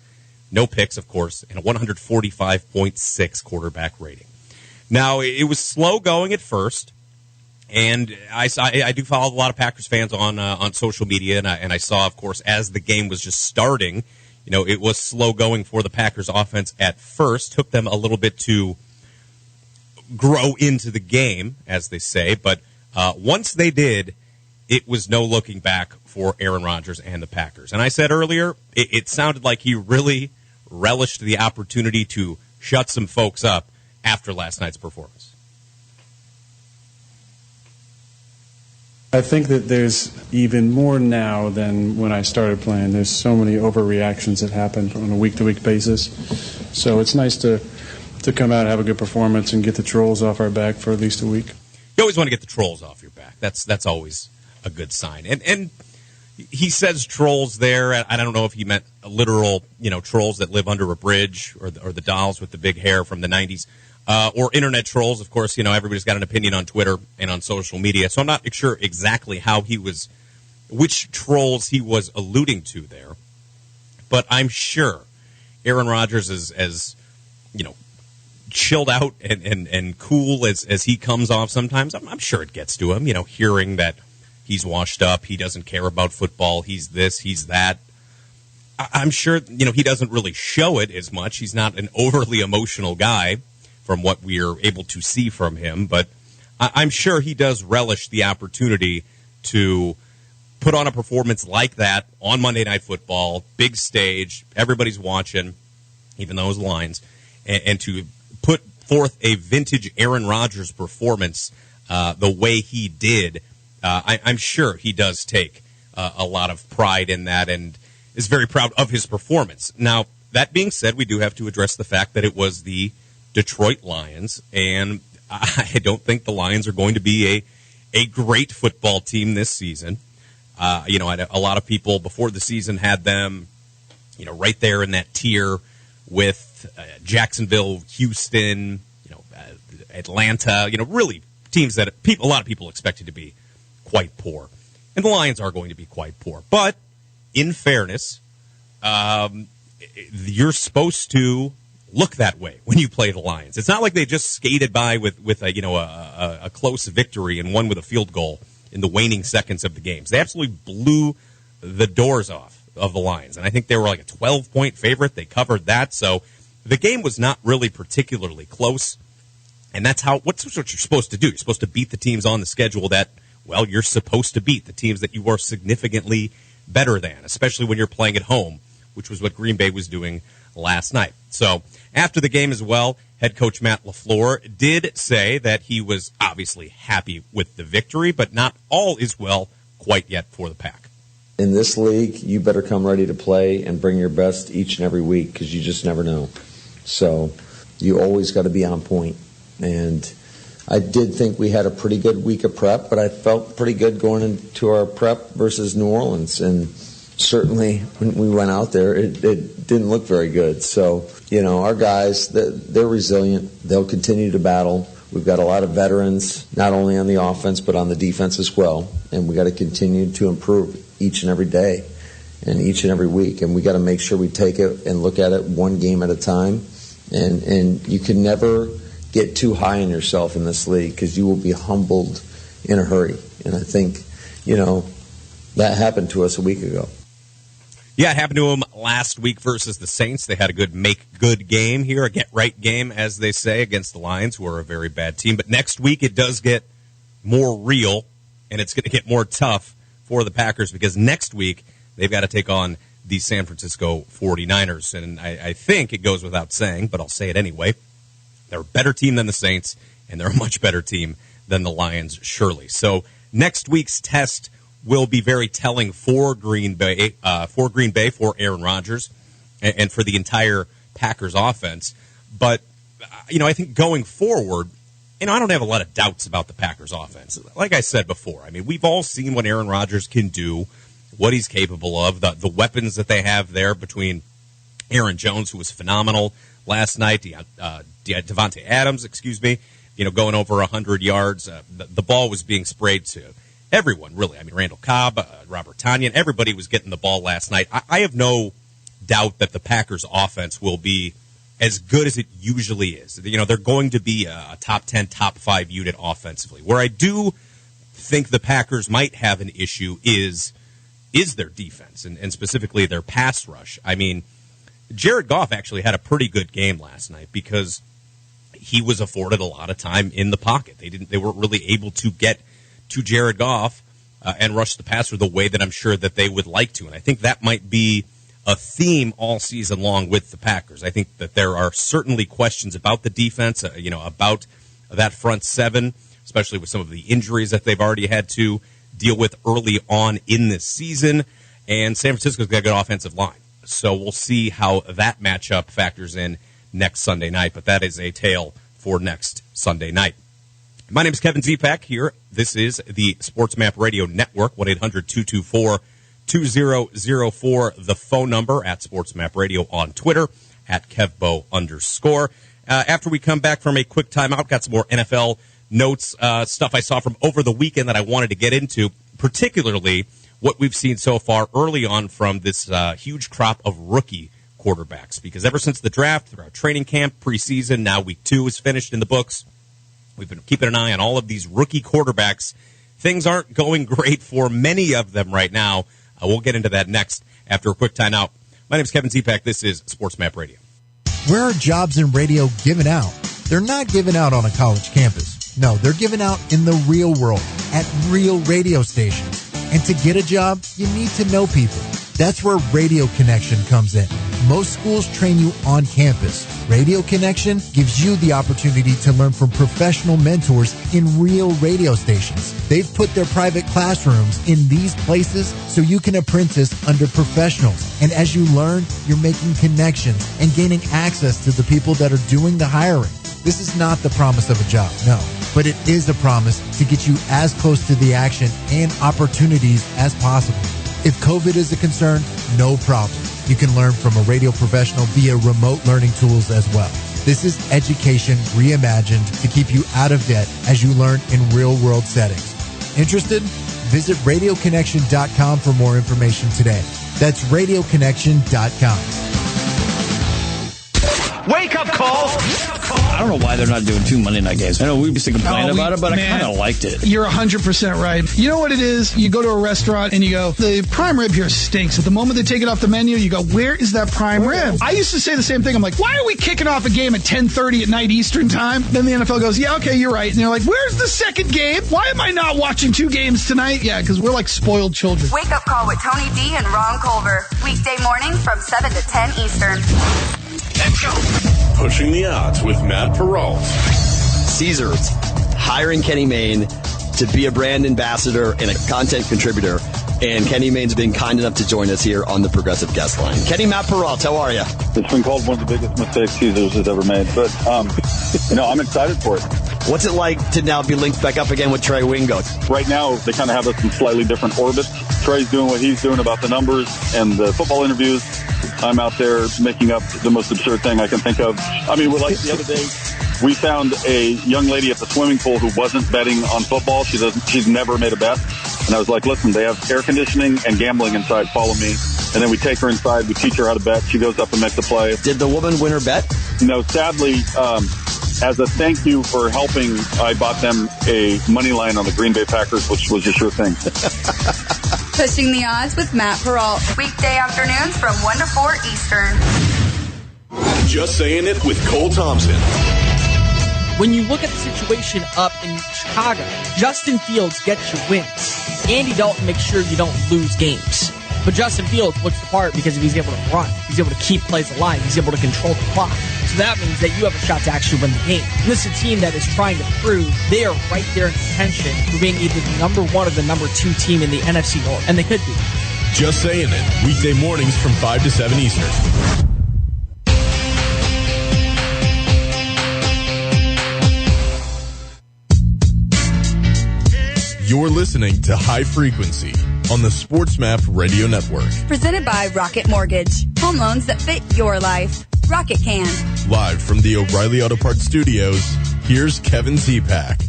no picks, of course, and a 145.6 quarterback rating. Now, it was slow going at first. And I do follow a lot of Packers fans on social media, and I saw, of course, as the game was just starting, it was slow going for the Packers offense at first. Took them a little bit to grow into the game, as they say. But once they did, it was no looking back for Aaron Rodgers and the Packers. And I said earlier, it sounded like he really relished the opportunity to shut some folks up after last night's performance. I think that there's even more now than when I started playing. There's so many overreactions that happen on a week-to-week basis. So it's nice to come out and have a good performance and get the trolls off our back for at least a week. You always want to get the trolls off your back. That's always a good sign. And he says trolls there. I don't know if he meant literal, trolls that live under a bridge or the dolls with the big hair from the 90s. Or internet trolls, of course, everybody's got an opinion on Twitter and on social media. So I'm not sure exactly which trolls he was alluding to there. But I'm sure Aaron Rodgers is as, chilled out and cool as he comes off sometimes. I'm sure it gets to him, hearing that he's washed up, he doesn't care about football, he's this, he's that. I'm sure, he doesn't really show it as much. He's not an overly emotional guy, from what we're able to see from him, but I'm sure he does relish the opportunity to put on a performance like that on Monday Night Football, big stage, everybody's watching, even those lines, and to put forth a vintage Aaron Rodgers performance the way he did, I'm sure he does take a lot of pride in that and is very proud of his performance. Now, that being said, we do have to address the fact that it was the Detroit Lions, and I don't think the Lions are going to be a great football team this season. A lot of people before the season had them, right there in that tier with Jacksonville, Houston, Atlanta, really teams that a lot of people expected to be quite poor. And the Lions are going to be quite poor. But in fairness, you're supposed to look that way when you play the Lions. It's not like they just skated by with a close victory and won with a field goal in the waning seconds of the games. They absolutely blew the doors off of the Lions. And I think they were like a 12-point favorite. They covered that. So the game was not really particularly close. And that's what you're supposed to do. You're supposed to beat the teams on the schedule that, well, you're supposed to beat, the teams that you are significantly better than, especially when you're playing at home, which was what Green Bay was doing last night. So after the game as well, head coach Matt LaFleur did say that he was obviously happy with the victory, but not all is well quite yet for the Pack. In this league, you better come ready to play and bring your best each and every week because you just never know. So you always got to be on point. And I did think we had a pretty good week of prep, but I felt pretty good going into our prep versus New Orleans. And certainly when we went out there, it didn't look very good. So, our guys, they're resilient. They'll continue to battle. We've got a lot of veterans, not only on the offense, but on the defense as well. And we got to continue to improve each and every day and each and every week. And we got to make sure we take it and look at it one game at a time. And you can never get too high on yourself in this league because you will be humbled in a hurry. And I think, that happened to us a week ago. Yeah, it happened to them last week versus the Saints. They had a good make-good game here, a get-right game, as they say, against the Lions, who are a very bad team. But next week it does get more real, and it's going to get more tough for the Packers because next week they've got to take on the San Francisco 49ers. And I think it goes without saying, but I'll say it anyway. They're a better team than the Saints, and they're a much better team than the Lions, surely. So next week's test will be very telling for Green Bay, for Aaron Rodgers, and for the entire Packers offense. But, I think going forward, I don't have a lot of doubts about the Packers offense. Like I said before, we've all seen what Aaron Rodgers can do, what he's capable of, the weapons that they have there between Aaron Jones, who was phenomenal last night, Devontae Adams, going over 100 yards. The ball was being sprayed to everyone, really. Randall Cobb, Robert Tonyan, everybody was getting the ball last night. I have no doubt that the Packers offense will be as good as it usually is. They're going to be a top 10, top 5 unit offensively. Where I do think the Packers might have an issue is their defense, and specifically their pass rush. Jared Goff actually had a pretty good game last night because he was afforded a lot of time in the pocket. They weren't really able to get to Jared Goff and rush the passer the way that I'm sure that they would like to. And I think that might be a theme all season long with the Packers. I think that there are certainly questions about the defense, about that front seven, especially with some of the injuries that they've already had to deal with early on in this season. And San Francisco's got a good offensive line. So we'll see how that matchup factors in next Sunday night. But that is a tale for next Sunday night. My name is Kevin Zipak here. This is the Sports Map Radio Network, 1-800-224-2004, the phone number, at Sports Map Radio on Twitter, at @KevBo_. After we come back from a quick timeout, got some more NFL notes, stuff I saw from over the weekend that I wanted to get into, particularly what we've seen so far early on from this huge crop of rookie quarterbacks. Because ever since the draft, throughout training camp, preseason, now week 2 is finished in the books, we've been keeping an eye on all of these rookie quarterbacks. Things aren't going great for many of them right now. We'll get into that next after a quick timeout. My name is Kevin Zipak. This is Sports Map Radio. Where are jobs in radio given out? They're not given out on a college campus. No, they're given out in the real world at real radio stations. And to get a job, you need to know people. That's where Radio Connection comes in. Most schools train you on campus. Radio Connection gives you the opportunity to learn from professional mentors in real radio stations. They've put their private classrooms in these places so you can apprentice under professionals. And as you learn, you're making connections and gaining access to the people that are doing the hiring. This is not the promise of a job, no. But it is a promise to get you as close to the action and opportunities as possible. If COVID is a concern, no problem. You can learn from a radio professional via remote learning tools as well. This is education reimagined to keep you out of debt as you learn in real-world settings. Interested? Visit radioconnection.com for more information today. That's radioconnection.com. Wake up call! I don't know why they're not doing 2 Monday night games. I know we used to complain about it, but I kind of liked it. You're 100% right. You know what it is? You go to a restaurant and you go, the prime rib here stinks. At the moment they take it off the menu, you go, where is that prime rib? I used to say the same thing. I'm like, why are we kicking off a game at 10:30 at night Eastern time? Then the NFL goes, yeah, okay, you're right. And they're like, where's the second game? Why am I not watching 2 games tonight? Yeah, because we're like spoiled children. Wake up call with Tony D and Ron Culver. Weekday mornings from 7 to 10 Eastern. Let's go. Pushing the odds with Matt Peralt. Caesars hiring Kenny Mayne to be a brand ambassador and a content contributor. And Kenny Mayne's been kind enough to join us here on the Progressive Guest Line. Kenny, Matt Peralt, how are you? It's been called one of the biggest mistakes Caesars has ever made. But, I'm excited for it. What's it like to now be linked back up again with Trey Wingo? Right now, they kind of have us in slightly different orbits. Trey's doing what he's doing about the numbers and the football interviews. I'm out there making up the most absurd thing I can think of. I mean, like the other day, we found a young lady at the swimming pool who wasn't betting on football. She's never made a bet. And I was like, listen, they have air conditioning and gambling inside. Follow me. And then we take her inside. We teach her how to bet. She goes up and makes a play. Did the woman win her bet? No, sadly, as a thank you for helping, I bought them a money line on the Green Bay Packers, which was a sure thing. Pushing the odds with Matt Peralt. Weekday afternoons from 1 to 4 Eastern. Just saying it with Cole Thompson. When you look at the situation up in Chicago, Justin Fields gets you wins. Andy Dalton makes sure you don't lose games. But Justin Fields looks the part because he's able to run. He's able to keep plays alive. He's able to control the clock. So that means that you have a shot to actually win the game. And this is a team that is trying to prove they are right there in contention for being either the number 1 or the number 2 team in the NFC North. And they could be. Just saying it. Weekday mornings from 5 to 7 Eastern. You're listening to High Frequency on the SportsMap Radio Network. Presented by Rocket Mortgage. Home loans that fit your life. Rocket can. Live from the O'Reilly Auto Parts Studios, here's Kevin Z-Pack.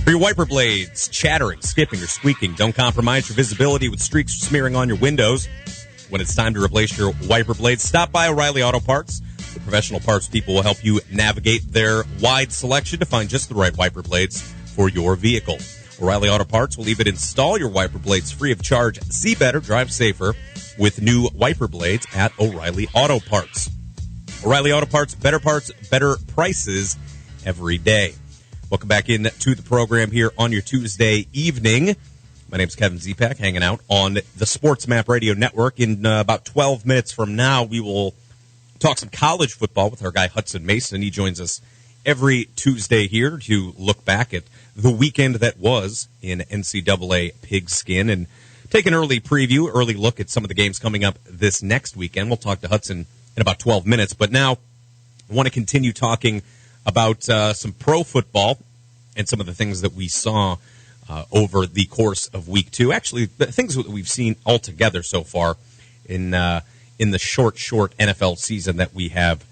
For your wiper blades chattering, skipping, or squeaking, don't compromise your visibility with streaks smearing on your windows. When it's time to replace your wiper blades, stop by O'Reilly Auto Parts. The professional parts people will help you navigate their wide selection to find just the right wiper blades for your vehicle. O'Reilly Auto Parts will even install your wiper blades free of charge. See better, drive safer with new wiper blades at O'Reilly Auto Parts. O'Reilly Auto Parts, better prices every day. Welcome back in to the program here on your Tuesday evening. My name's Kevin Z-Pack, hanging out on the SportsMap Radio Network. In about 12 minutes from now, we will talk some college football with our guy Hudson Mason. He joins us every Tuesday here to look back at the weekend that was in NCAA pigskin and take an early look at some of the games coming up this next weekend. We'll talk to Hudson in about 12 minutes. But now I want to continue talking about some pro football and some of the things that we saw over the course of week 2. Actually, the things that we've seen altogether so far in the short NFL season that we have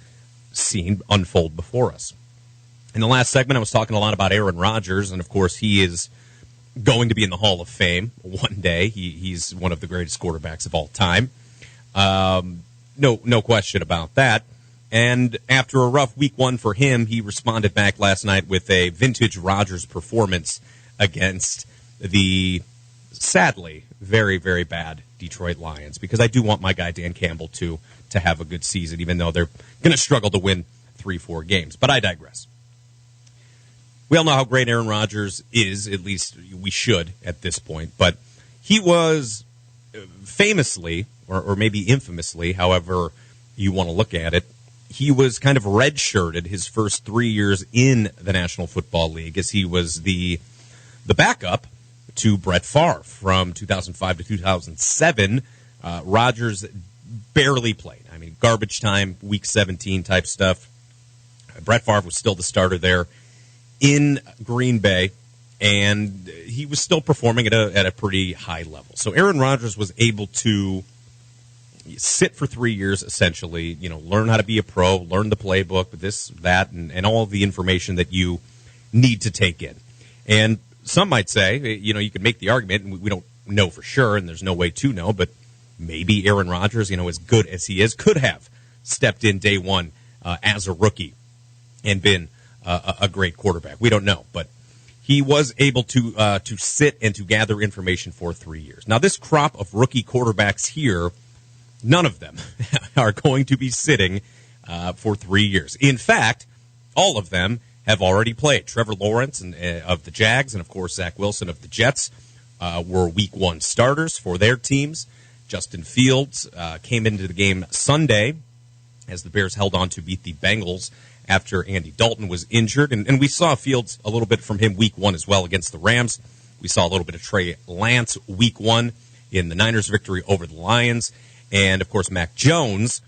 seen unfold before us. In the last segment, I was talking a lot about Aaron Rodgers, and of course, he is going to be in the Hall of Fame one day. He's one of the greatest quarterbacks of all time. No question about that. And after a rough week 1 for him, he responded back last night with a vintage Rodgers performance against the, sadly, very, very bad Detroit Lions, because I do want my guy Dan Campbell to have a good season, even though they're going to struggle to win 3-4 games. But I digress. We all know how great Aaron Rodgers is, at least we should at this point. But he was famously, or maybe infamously, however you want to look at it. He was kind of redshirted his first 3 years in the National Football League as he was the backup to Brett Favre from 2005 to 2007. Rodgers barely played. I mean, garbage time, week 17 type stuff. Brett Favre was still the starter there in Green Bay, and he was still performing at a pretty high level. So Aaron Rodgers was able to sit for 3 years, essentially, learn how to be a pro, learn the playbook, this, that, and all of the information that you need to take in. And some might say, you could make the argument, and we don't know for sure, and there's no way to know, but maybe Aaron Rodgers, as good as he is, could have stepped in day one as a rookie and been a great quarterback. We don't know, but he was able to sit and to gather information for 3 years. Now, this crop of rookie quarterbacks here, none of them are going to be sitting for 3 years. In fact, all of them have already played. Trevor Lawrence of the Jags and, of course, Zach Wilson of the Jets were Week 1 starters for their teams. Justin Fields came into the game Sunday as the Bears held on to beat the Bengals after Andy Dalton was injured. And we saw Fields a little bit from him Week 1 as well against the Rams. We saw a little bit of Trey Lance Week 1 in the Niners' victory over the Lions. And, of course, Mac Jones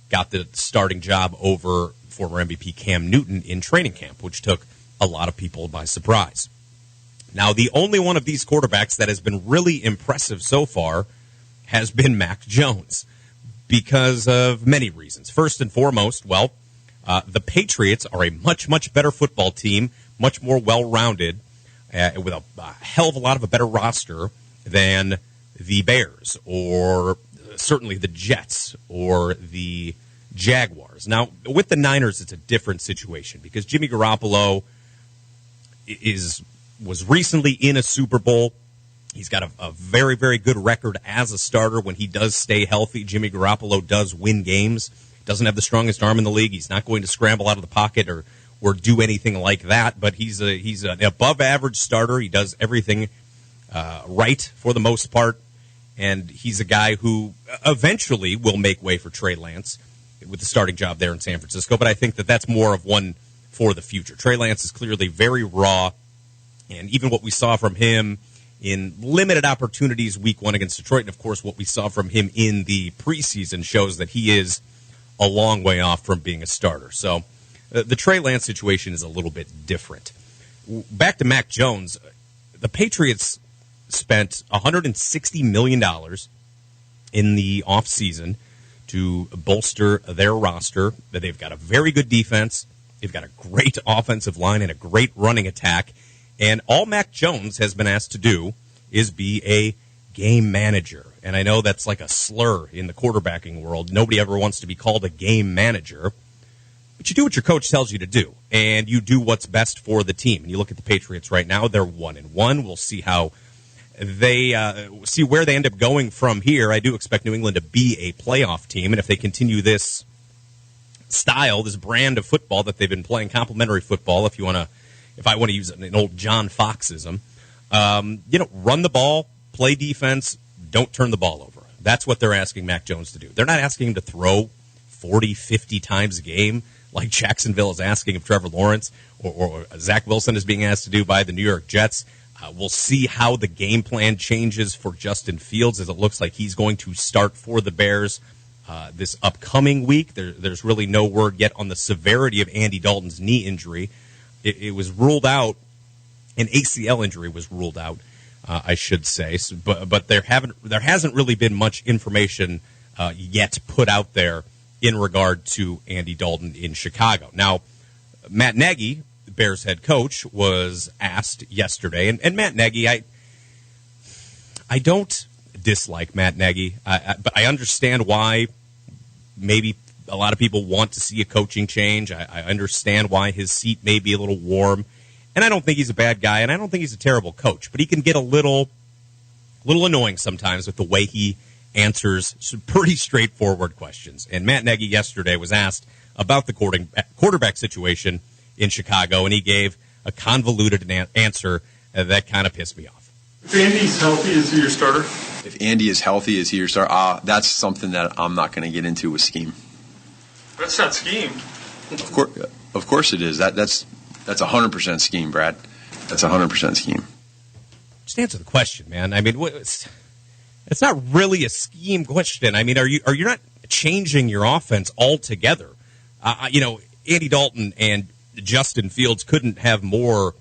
got the starting job over former MVP Cam Newton in training camp, which took a lot of people by surprise. Now, the only one of these quarterbacks that has been really impressive so far has been Mac Jones because of many reasons. First and foremost, the Patriots are a much, much better football team, much more well-rounded, with a hell of a lot of a better roster than the Bears or certainly the Jets or the Jaguars. Now, with the Niners, it's a different situation because Jimmy Garoppolo was recently in a Super Bowl. He's got a very, very good record as a starter when he does stay healthy. Jimmy Garoppolo does win games. Doesn't have the strongest arm in the league. He's not going to scramble out of the pocket or do anything like that, but he's an above-average starter. He does everything right for the most part. And he's a guy who eventually will make way for Trey Lance with the starting job there in San Francisco. But I think that's more of one for the future. Trey Lance is clearly very raw. And even what we saw from him in limited opportunities Week 1 against Detroit, and, of course, what we saw from him in the preseason shows that he is a long way off from being a starter. So the Trey Lance situation is a little bit different. Back to Mac Jones, the Patriots spent $160 million in the offseason to bolster their roster. They've got a very good defense. They've got a great offensive line and a great running attack. And all Mac Jones has been asked to do is be a game manager. And I know that's like a slur in the quarterbacking world. Nobody ever wants to be called a game manager. But you do what your coach tells you to do, and you do what's best for the team. And you look at the Patriots right now, they're 1-1. We'll see how see where they end up going from here. I do expect New England to be a playoff team, and if they continue this style, this brand of football that they've been playing, complementary football, if I want to use an old John Foxism, run the ball, play defense, don't turn the ball over. That's what they're asking Mac Jones to do. They're not asking him to throw 40, 50 times a game like Jacksonville is asking of Trevor Lawrence or Zach Wilson is being asked to do by the New York Jets. We'll see how the game plan changes for Justin Fields as it looks like he's going to start for the Bears this upcoming week. There's really no word yet on the severity of Andy Dalton's knee injury. It was ruled out. An ACL injury was ruled out, I should say. So, but there hasn't really been much information yet put out there in regard to Andy Dalton in Chicago. Now, Matt Nagy, the Bears head coach, was asked yesterday, and Matt Nagy, I don't dislike Matt Nagy, but I understand why maybe a lot of people want to see a coaching change. I understand why his seat may be a little warm, and I don't think he's a bad guy, and I don't think he's a terrible coach, but he can get a little annoying sometimes with the way he answers some pretty straightforward questions. And Matt Nagy yesterday was asked about the quarterback situation in Chicago, and he gave a convoluted answer that kind of pissed me off. If Andy's healthy, is he your starter? If Andy is healthy, is he your starter? That's something that I'm not going to get into with scheme. That's not scheme. Of course it is. That's 100% scheme, Brad. That's 100% scheme. Just answer the question, man. I mean, it's not really a scheme question. I mean, are you not changing your offense altogether? Andy Dalton and Justin Fields couldn't have more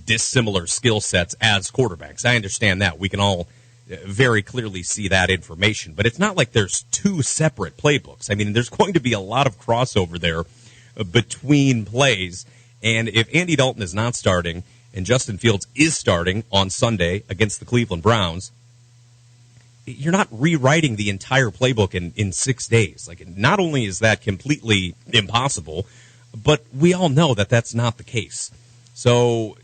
dissimilar skill sets as quarterbacks. I understand that. We can all very clearly see that information. But it's not like there's two separate playbooks. I mean, there's going to be a lot of crossover there between plays. And if Andy Dalton is not starting and Justin Fields is starting on Sunday against the Cleveland Browns, you're not rewriting the entire playbook in 6 days. Like, not only is that completely impossible, but we all know that that's not the case. So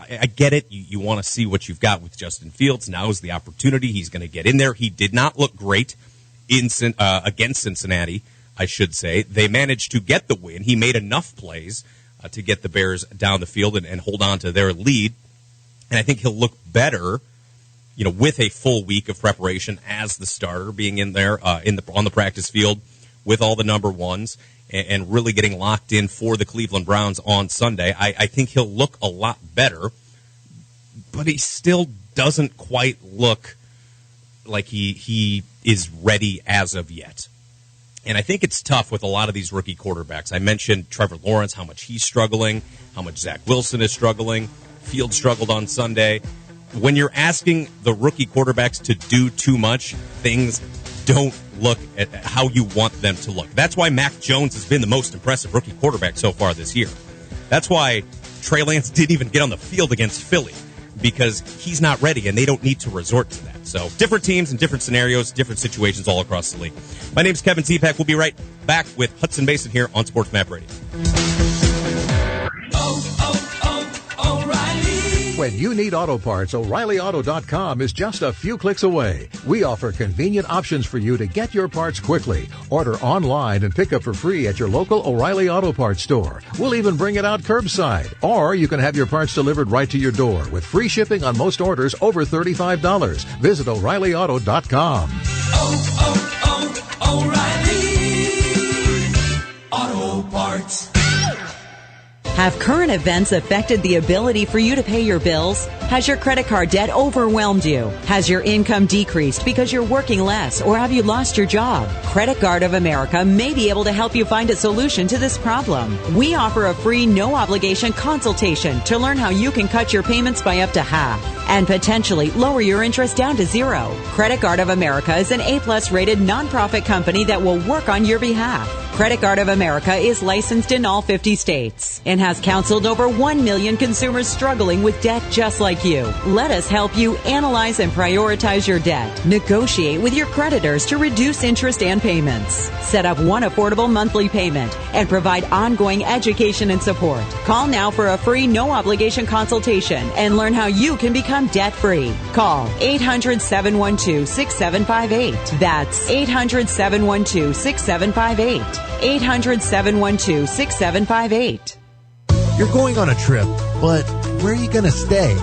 I get it. You want to see what you've got with Justin Fields. Now is the opportunity. He's going to get in there. He did not look great against Cincinnati, I should say. They managed to get the win. He made enough plays to get the Bears down the field and hold on to their lead. And I think he'll look better, with a full week of preparation as the starter, being in there on the practice field with all the number ones and really getting locked in for the Cleveland Browns on Sunday. I think he'll look a lot better, but he still doesn't quite look like he is ready as of yet. And I think it's tough with a lot of these rookie quarterbacks. I mentioned Trevor Lawrence, how much he's struggling, how much Zach Wilson is struggling. Fields struggled on Sunday. When you're asking the rookie quarterbacks to do too much, things don't look at how you want them to look. That's why Mac Jones has been the most impressive rookie quarterback so far this year. That's why Trey Lance didn't even get on the field against Philly, because he's not ready, and they don't need to resort to that. So different teams and different scenarios, different situations all across the league. My name's Kevin Zepak. We'll be right back with Hudson Mason here on Sports Map Radio. When you need auto parts, O'ReillyAuto.com is just a few clicks away. We offer convenient options for you to get your parts quickly. Order online and pick up for free at your local O'Reilly Auto Parts store. We'll even bring it out curbside. Or you can have your parts delivered right to your door with free shipping on most orders over $35. Visit O'ReillyAuto.com. O'Reilly Auto Parts. Have current events affected the ability for you to pay your bills? Has your credit card debt overwhelmed you? Has your income decreased because you're working less, or have you lost your job? Credit Card of America may be able to help you find a solution to this problem. We offer a free, no-obligation consultation to learn how you can cut your payments by up to half and potentially lower your interest down to zero. Credit Card of America is an A+ rated nonprofit company that will work on your behalf. Credit Card of America is licensed in all 50 states and has counseled over 1 million consumers struggling with debt just like you. Let us help you analyze and prioritize your debt. Negotiate with your creditors to reduce interest and payments. Set up one affordable monthly payment and provide ongoing education and support. Call now for a free no-obligation consultation and learn how you can become debt-free. Call 800-712-6758. That's 800-712-6758. 800-712-6758. You're going on a trip, but where are you going to stay?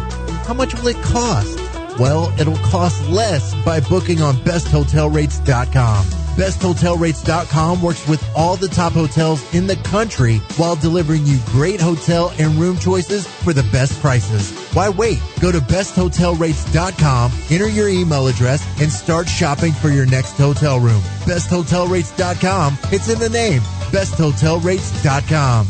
How much will it cost? Well, it'll cost less by booking on BestHotelRates.com. BestHotelRates.com works with all the top hotels in the country while delivering you great hotel and room choices for the best prices. Why wait? Go to BestHotelRates.com, enter your email address, and start shopping for your next hotel room. BestHotelRates.com. It's in the name. BestHotelRates.com.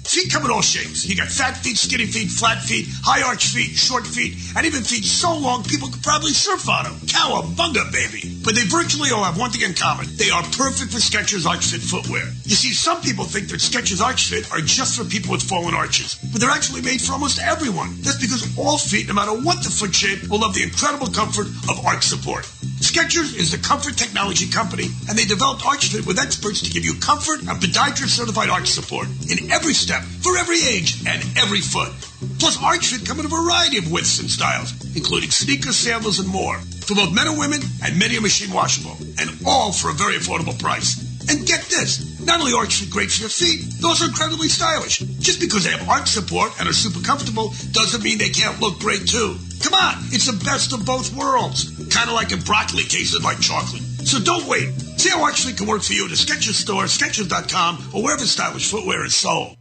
Feet come in all shapes. You got fat feet, skinny feet, flat feet, high arch feet, short feet, and even feet so long people could probably surf on them. Cowabunga, baby. But they virtually all have one thing in common. They are perfect for Skechers Arch Fit footwear. You see, some people think that Skechers Arch Fit are just for people with fallen arches, but they're actually made for almost everyone. That's because all feet, no matter what the foot shape, will love the incredible comfort of arch support. Skechers is the comfort technology company, and they developed Arch Fit with experts to give you comfort and podiatrist-certified arch support in every step, for every age and every foot. Plus, Arch Fit come in a variety of widths and styles, including sneakers, sandals, and more, for both men and women, and many are machine washable, and all for a very affordable price. And get this, not only Arch Fit great for your feet, they're also incredibly stylish. Just because they have arch support and are super comfortable doesn't mean they can't look great too. Come on, it's the best of both worlds. Kind of like if broccoli tasted like chocolate. So don't wait. See how Archfleet can work for you at a Skechers store, Skechers.com, or wherever stylish footwear is sold.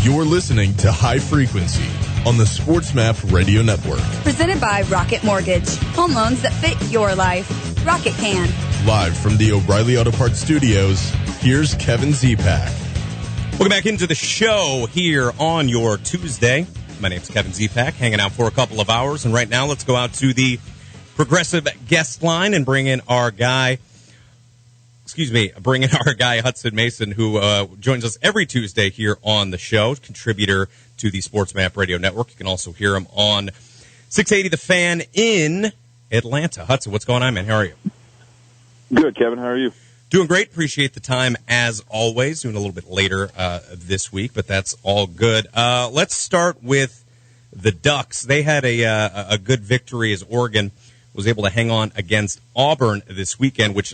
You're listening to High Frequency on the Sports Map Radio Network. Presented by Rocket Mortgage. Home loans that fit your life. Rocket can. Live from the O'Reilly Auto Parts Studios, here's Kevin Zipak. Welcome back into the show here on your Tuesday. My name's Kevin Zipak, hanging out for a couple of hours. And right now, let's go out to the Progressive guest line and bring in our guy Hudson Mason, who joins us every Tuesday here on the show, contributor to the Sports Map Radio Network. You can also hear him on 680 The Fan in Atlanta. Hudson, what's going on, man? How are you? Good, Kevin. How are you? Doing great. Appreciate the time, as always. Doing a little bit later this week, but that's all good. Let's start with the Ducks. They had a good victory as Oregon was able to hang on against Auburn this weekend, which